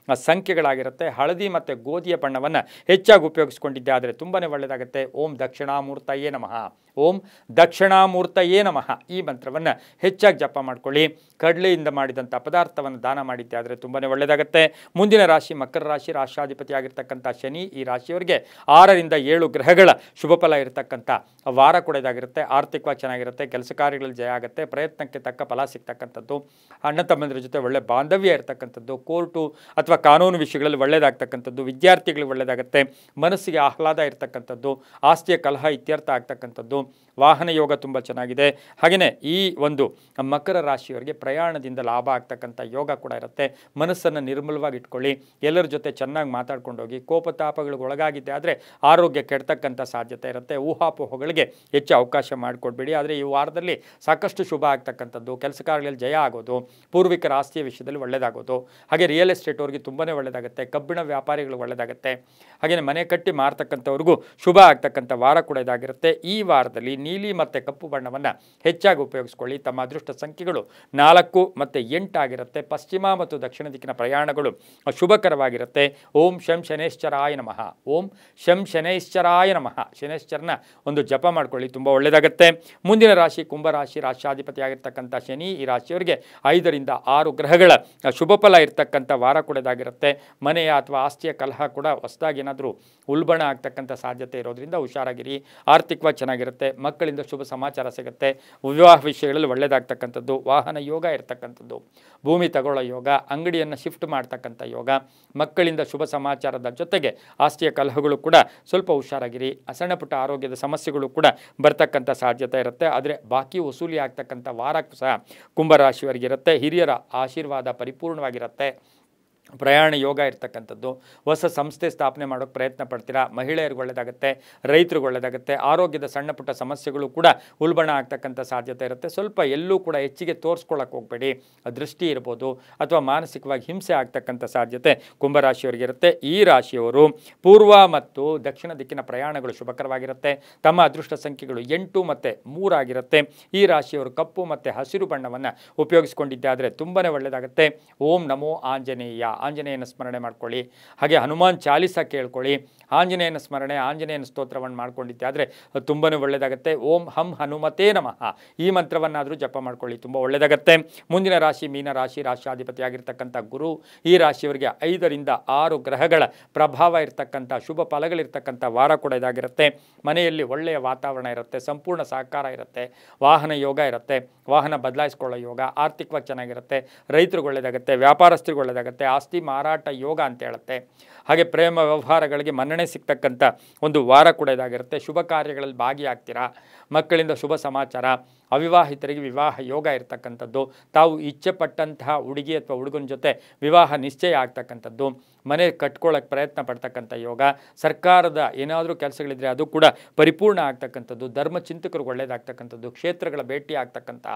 ಸಂಖ್ಯೆಗಳಾಗಿರುತ್ತೆ. ಹಳದಿ ಮತ್ತು ಗೋಧಿಯ ಬಣ್ಣವನ್ನು ಹೆಚ್ಚಾಗಿ ಉಪಯೋಗಿಸಿಕೊಂಡಿದ್ದಾದರೆ ತುಂಬಾ ಒಳ್ಳೆಯದಾಗುತ್ತೆ. ಓಂ ದಕ್ಷಿಣಾಮೂರ್ತಯೇ ನಮಃ, ಓಂ ದಕ್ಷಿಣಾಮೂರ್ತಯೇ ನಮಃ ಈ ಮಂತ್ರವನ್ನು ಹೆಚ್ಚಾಗಿ ಜಪ ಮಾಡ್ಕೊಳ್ಳಿ. ಕಡಲೆಯಿಂದ ಮಾಡಿದಂಥ ಪದಾರ್ಥವನ್ನು ದಾನ ಮಾಡಿದ್ದೆ ಆದರೆ ತುಂಬಾ ಒಳ್ಳೆಯದಾಗುತ್ತೆ. ಮುಂದಿನ ರಾಶಿ ಮಕರ ರಾಶಿ. ರಾಶಾಧಿಪತಿ ಆಗಿರ್ತಕ್ಕಂಥ ಶನಿ ಈ ರಾಶಿಯವರಿಗೆ 6 ರಿಂದ 7 ಗ್ರಹಗಳ ಶುಭ ಫಲ ಇರತಕ್ಕಂಥ ವಾರ ಕೂಡ ಇದಾಗಿರುತ್ತೆ. ಆರ್ಥಿಕವಾಗಿ ಚೆನ್ನಾಗಿರುತ್ತೆ, ಕೆಲಸ ಕಾರ್ಯಗಳಲ್ಲಿ ಜಯ ಆಗುತ್ತೆ, ಪ್ರಯತ್ನಕ್ಕೆ ತಕ್ಕ ಫಲ ಸಿಗ್ತಕ್ಕಂಥದ್ದು, ಅಣ್ಣ ತಮ್ಮಂದಿರ ಜೊತೆ ಒಳ್ಳೆ ಬಾಂಧವ್ಯ ಇರತಕ್ಕಂಥದ್ದು, ಕೋರ್ಟು ಅಥವಾ ಕಾನೂನು ವಿಷಯಗಳಲ್ಲಿ ಒಳ್ಳೆಯದಾಗ್ತಕ್ಕಂಥದ್ದು, ವಿದ್ಯಾರ್ಥಿಗಳಿಗೆ ಒಳ್ಳೆಯದಾಗುತ್ತೆ, ಮನಸ್ಸಿಗೆ ಆಹ್ಲಾದ ಇರತಕ್ಕಂಥದ್ದು, ಆಸ್ತಿಯ ಕಲಹ ಇತ್ಯರ್ಥ ಆಗ್ತಕ್ಕಂಥದ್ದು, ವಾಹನ ಯೋಗ ತುಂಬ ಚೆನ್ನಾಗಿದೆ. ಹಾಗೆಯೇ ಈ ಒಂದು ಮಕರ ರಾಶಿಯವರಿಗೆ ಪ್ರಯಾಣದಿಂದ ಲಾಭ ಆಗ್ತಕ್ಕಂಥ ಯೋಗ ಕೂಡ ಇರುತ್ತೆ. ಮನಸ್ಸನ್ನು ನಿರ್ಮಲವಾಗಿ ಇಟ್ಕೊಳ್ಳಿ, ಎಲ್ಲರ ಜೊತೆ ಚೆನ್ನಾಗಿ ಮಾತಾಡ್ಕೊಂಡು ಹೋಗಿ. ಕೋಪತಾಪಗಳಿಗೆ ಒಳಗಾಗಿದ್ದೆ ಆದರೆ ಆರೋಗ್ಯ ಕೆಡ್ತಕ್ಕಂಥ ಸಾಧ್ಯತೆ ಇರುತ್ತೆ. ಊಹಾಪೋಹಗಳಿಗೆ ಹೆಚ್ಚು ಅವಕಾಶ ಮಾಡಿಕೊಡ್ಬೇಡಿ. ಆದರೆ ಈ ವಾರದಲ್ಲಿ ಸಾಕಷ್ಟು ಶುಭ ಆಗ್ತಕ್ಕಂಥದ್ದು, ಕೆಲಸ ಕಾರ್ಯಗಳಲ್ಲಿ ಜಯ ಆಗೋದು, ಪೂರ್ವಿಕರ ಆಸ್ತಿಯ ವಿಷಯದಲ್ಲಿ ಒಳ್ಳೆಯದಾಗೋದು, ಹಾಗೆ ರಿಯಲ್ ಎಸ್ಟೇಟ್ ಅವ್ರಿಗೆ ತುಂಬಾ ಒಳ್ಳೆಯದಾಗುತ್ತೆ, ಕಬ್ಬಿಣ ವ್ಯಾಪಾರಿಗಳು ಒಳ್ಳೆಯದಾಗುತ್ತೆ, ಹಾಗೆಯೇ ಮನೆ ಕಟ್ಟಿ ಮಾರ್ತಕ್ಕಂಥವ್ರಿಗೂ ಶುಭ ಆಗ್ತಕ್ಕಂಥ ವಾರ ಕೂಡ ಇದಾಗಿರುತ್ತೆ. ಈ ವಾರದಲ್ಲಿ ನೀಲಿ ಮತ್ತು ಕಪ್ಪು ಬಣ್ಣವನ್ನು ಹೆಚ್ಚಾಗಿ ಉಪಯೋಗಿಸ್ಕೊಳ್ಳಿ. ತಮ್ಮ ಅದೃಷ್ಟ ಸಂಖ್ಯೆಗಳು 4 ಮತ್ತು 8 ಆಗಿರುತ್ತೆ. ಪಶ್ಚಿಮ ಮತ್ತು ದಕ್ಷಿಣ ದಿಕ್ಕಿನ ಪ್ರಯಾಣಗಳು ಶುಭಕರವಾಗಿರುತ್ತೆ. ಓಂ ಶಂ ಶನೇಶ್ವರಾಯ ನಮಃ, ಓಂ ಶಂ ಶನೇಶ್ವರಾಯ ನಮಃ ಶನೇಶ್ವರನ ಒಂದು ಜಪ ಮಾಡ್ಕೊಳ್ಳಿ, ತುಂಬ ಒಳ್ಳೆಯದಾಗುತ್ತೆ. ಮುಂದಿನ ರಾಶಿ ಕುಂಭರಾಶಿ. ರಾಶಾಧಿಪತಿ ಆಗಿರ್ತಕ್ಕಂಥ ಶನಿ ಈ ರಾಶಿಯವರಿಗೆ 5 ರಿಂದ 6 ಗ್ರಹಗಳ ಶುಭ ಫಲ ಇರ್ತಕ್ಕಂಥ ವಾರ ಕೂಡ ಇದಾಗಿರುತ್ತೆ. ಮನೆಯ ಅಥವಾ ಆಸ್ತಿಯ ಕಲಹ ಕೂಡ ಹೊಸದಾಗಿ ಏನಾದರೂ ಉಲ್ಬಣ ಆಗ್ತಕ್ಕಂಥ ಸಾಧ್ಯತೆ ಇರೋದ್ರಿಂದ ಹುಷಾರಾಗಿರಿ. ಆರ್ಥಿಕವಾಗಿ ಚೆನ್ನಾಗಿರುತ್ತೆ, ಮಕ್ಕಳಿಂದ ಶುಭ ಸಮಾಚಾರ ಸಿಗುತ್ತೆ, ವಿವಾಹ ವಿಷಯಗಳಲ್ಲಿ ಒಳ್ಳೆಯದಾಗ್ತಕ್ಕಂಥದ್ದು, ವಾಹನ ಯೋಗ ಇರ್ತಕ್ಕಂಥದ್ದು, ಭೂಮಿ ತಗೊಳ್ಳೋ ಯೋಗ, ಅಂಗಡಿಯನ್ನು ಶಿಫ್ಟ್ ಮಾಡ್ತಕ್ಕಂಥ ಯೋಗ, ಮಕ್ಕಳಿಂದ ಶುಭ ಸಮಾಚಾರದ ಜೊತೆಗೆ ಆಸ್ತಿಯ ಕಲಹಗಳು ಕೂಡ ಸ್ವಲ್ಪ ಹುಷಾರಾಗಿರಿ. ಸಣ್ಣ ಪುಟ್ಟ ಆರೋಗ್ಯದ ಸಮಸ್ಯೆಗಳು ಕೂಡ ಬರ್ತಕ್ಕಂಥ ಸಾಧ್ಯತೆ ಇರುತ್ತೆ. ಆದರೆ ಬಾಕಿ ವಸೂಲಿ ಆಗ್ತಕ್ಕಂಥ ವಾರಕ್ಕೂ ಸಹ ಕುಂಭರಾಶಿಯವರಿಗಿರುತ್ತೆ. ಹಿರಿಯರ ಆಶೀರ್ವಾದ ಪರಿಪೂರ್ಣವಾಗಿರುತ್ತೆ. ಪ್ರಯಾಣ ಯೋಗ ಇರ್ತಕ್ಕಂಥದ್ದು, ಹೊಸ ಸಂಸ್ಥೆ ಸ್ಥಾಪನೆ ಮಾಡೋಕ್ಕೆ ಪ್ರಯತ್ನ ಪಡ್ತೀರಾ, ಮಹಿಳೆಯರಿಗೆ ಒಳ್ಳೆಯದಾಗುತ್ತೆ, ರೈತರಿಗೆ ಒಳ್ಳೆಯದಾಗುತ್ತೆ. ಆರೋಗ್ಯದ ಸಣ್ಣ ಪುಟ್ಟ ಸಮಸ್ಯೆಗಳು ಕೂಡ ಉಲ್ಬಣ ಆಗ್ತಕ್ಕಂಥ ಸಾಧ್ಯತೆ ಇರುತ್ತೆ. ಸ್ವಲ್ಪ ಎಲ್ಲೂ ಕೂಡ ಹೆಚ್ಚಿಗೆ ತೋರಿಸ್ಕೊಳ್ಳೋಕೆ ಹೋಗಬೇಡಿ, ದೃಷ್ಟಿ ಇರ್ಬೋದು ಅಥವಾ ಮಾನಸಿಕವಾಗಿ ಹಿಂಸೆ ಆಗ್ತಕ್ಕಂಥ ಸಾಧ್ಯತೆ ಕುಂಭರಾಶಿಯವರಿಗಿರುತ್ತೆ. ಈ ರಾಶಿಯವರು ಪೂರ್ವ ಮತ್ತು ದಕ್ಷಿಣ ದಿಕ್ಕಿನ ಪ್ರಯಾಣಗಳು ಶುಭಕರವಾಗಿರುತ್ತೆ. ತಮ್ಮ ಅದೃಷ್ಟ ಸಂಖ್ಯೆಗಳು 8 ಮತ್ತು 3 ಆಗಿರುತ್ತೆ. ಈ ರಾಶಿಯವರು ಕಪ್ಪು ಮತ್ತು ಹಸಿರು ಬಣ್ಣವನ್ನು ಉಪಯೋಗಿಸಿಕೊಂಡಿದ್ದಾದರೆ ತುಂಬಾ ಒಳ್ಳೆಯದಾಗುತ್ತೆ. ಓಂ ನಮೋ ಆಂಜನೇಯ, ಆಂಜನೇಯನ ಸ್ಮರಣೆ ಮಾಡ್ಕೊಳ್ಳಿ. ಹಾಗೆ ಹನುಮಾನ್ ಚಾಲಿಸ ಕೇಳ್ಕೊಳ್ಳಿ. ಆಂಜನೇಯನ ಸ್ಮರಣೆ, ಆಂಜನೇಯನ ಸ್ತೋತ್ರವನ್ನು ಮಾಡ್ಕೊಂಡಿದ್ದೆ ಆದರೆ ತುಂಬಾ ಒಳ್ಳೆಯದಾಗುತ್ತೆ. ಓಂ ಹಂ ಹನುಮತೇ ನಮಃ ಈ ಮಂತ್ರವನ್ನಾದರೂ ಜಪ ಮಾಡ್ಕೊಳ್ಳಿ, ತುಂಬ ಒಳ್ಳೆಯದಾಗುತ್ತೆ. ಮುಂದಿನ ರಾಶಿ ಮೀನ ರಾಶಿ. ರಾಶಿಯಾಧಿಪತಿಯಾಗಿರ್ತಕ್ಕಂಥ ಗುರು ಈ ರಾಶಿಯವರಿಗೆ 5 ರಿಂದ 6 ಗ್ರಹಗಳ ಪ್ರಭಾವ ಇರತಕ್ಕಂಥ ಶುಭ ಫಲಗಳಿರ್ತಕ್ಕಂಥ ವಾರ ಕೂಡ ಇದಾಗಿರುತ್ತೆ. ಮನೆಯಲ್ಲಿ ಒಳ್ಳೆಯ ವಾತಾವರಣ ಇರುತ್ತೆ, ಸಂಪೂರ್ಣ ಸಹಕಾರ ಇರುತ್ತೆ, ವಾಹನ ಯೋಗ ಇರುತ್ತೆ, ವಾಹನ ಬದಲಾಯಿಸ್ಕೊಳ್ಳೋ ಯೋಗ, ಆರ್ಥಿಕವಾಗಿ ಚೆನ್ನಾಗಿರುತ್ತೆ, ರೈತರಿಗೆ ಒಳ್ಳೆಯದಾಗುತ್ತೆ, ವ್ಯಾಪಾರಸ್ಥರಿಗೆ ಒಳ್ಳೆಯದಾಗುತ್ತೆ, ಆಸ್ತಿ ಮಾರಾಟ ಯೋಗ ಅಂತ ಹೇಳುತ್ತೆ. ಹಾಗೆ ಪ್ರೇಮ ವ್ಯವಹಾರಗಳಿಗೆ ಮನ್ನಣೆ ಸಿಗ್ತಕ್ಕಂಥ ಒಂದು ವಾರ ಕೂಡ ಇದಾಗಿರುತ್ತೆ. ಶುಭ ಕಾರ್ಯಗಳಲ್ಲಿ ಭಾಗಿಯಾಗ್ತೀರಾ, ಮಕ್ಕಳಿಂದ ಶುಭ ಸಮಾಚಾರ, ಅವಿವಾಹಿತರಿಗೆ ವಿವಾಹ ಯೋಗ ಇರತಕ್ಕಂಥದ್ದು, ತಾವು ಇಚ್ಛೆ ಪಟ್ಟಂತಹ ಹುಡುಗಿ ಅಥವಾ ಹುಡುಗನ ಜೊತೆ ವಿವಾಹ ನಿಶ್ಚಯ ಆಗ್ತಕ್ಕಂಥದ್ದು, ಮನೆ ಕಟ್ಕೊಳ್ಳೋಕ್ಕೆ ಪ್ರಯತ್ನ ಪಡ್ತಕ್ಕಂಥ ಯೋಗ, ಸರ್ಕಾರದ ಏನಾದರೂ ಕೆಲಸಗಳಿದ್ರೆ ಅದು ಕೂಡ ಪರಿಪೂರ್ಣ ಆಗ್ತಕ್ಕಂಥದ್ದು, ಧರ್ಮಚಿಂತಕರಿಗೆ ಒಳ್ಳೆಯದಾಗ್ತಕ್ಕಂಥದ್ದು, ಕ್ಷೇತ್ರಗಳ ಭೇಟಿ ಆಗ್ತಕ್ಕಂಥ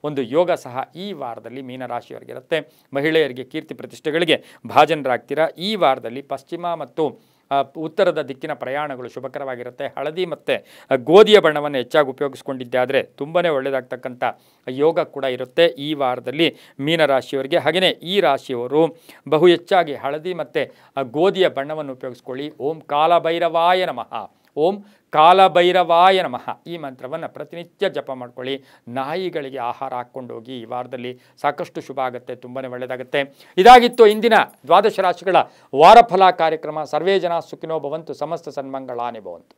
ಒಂದು ಯೋಗ ಸಹ ಈ ವಾರದಲ್ಲಿ ಮೀನರಾಶಿಯವರಿಗಿರುತ್ತೆ. ಮಹಿಳೆಯರಿಗೆ ಕೀರ್ತಿ ಪ್ರತಿಷ್ಠೆಗಳಿಗೆ ಭಾಜನರಾಗ್ತೀರಾ. ಈ ವಾರದಲ್ಲಿ ಪಶ್ಚಿಮ ಮತ್ತು ಉತ್ತರದ ದಿಕ್ಕಿನ ಪ್ರಯಾಣಗಳು ಶುಭಕರವಾಗಿರುತ್ತೆ. ಹಳದಿ ಮತ್ತು ಗೋಧಿಯ ಬಣ್ಣವನ್ನು ಹೆಚ್ಚಾಗಿ ಉಪಯೋಗಿಸ್ಕೊಂಡಿದ್ದೆ ಆದರೆ ತುಂಬಾ ಒಳ್ಳೆಯದಾಗ್ತಕ್ಕಂಥ ಯೋಗ ಕೂಡ ಇರುತ್ತೆ ಈ ವಾರದಲ್ಲಿ ಮೀನರಾಶಿಯವರಿಗೆ. ಹಾಗೆಯೇ ಈ ರಾಶಿಯವರು ಬಹು ಹೆಚ್ಚಾಗಿ ಹಳದಿ ಮತ್ತು ಗೋಧಿಯ ಬಣ್ಣವನ್ನು ಉಪಯೋಗಿಸ್ಕೊಳ್ಳಿ. ಓಂ ಕಾಲಭೈರವಾಯ ನಮಃ, ಓಂ ಕಾಲಭೈರವಾಯ ನಮಃ ಈ ಮಂತ್ರವನ್ನು ಪ್ರತಿನಿತ್ಯ ಜಪ ಮಾಡ್ಕೊಳ್ಳಿ. ನಾಯಿಗಳಿಗೆ ಆಹಾರ ಹಾಕ್ಕೊಂಡು ಹೋಗಿ. ಈ ವಾರದಲ್ಲಿ ಸಾಕಷ್ಟು ಶುಭ ಆಗುತ್ತೆ, ತುಂಬಾ ಒಳ್ಳೆಯದಾಗುತ್ತೆ. ಇದಾಗಿತ್ತು ಇಂದಿನ ದ್ವಾದಶ ರಾಶಿಗಳ ವಾರಫಲ ಕಾರ್ಯಕ್ರಮ. ಸರ್ವೇ ಜನ ಸುಖಿನೋ ಭವಂತು, ಸಮಸ್ತ ಸನ್ಮಂಗಳಾನಿ ಭವಂತು.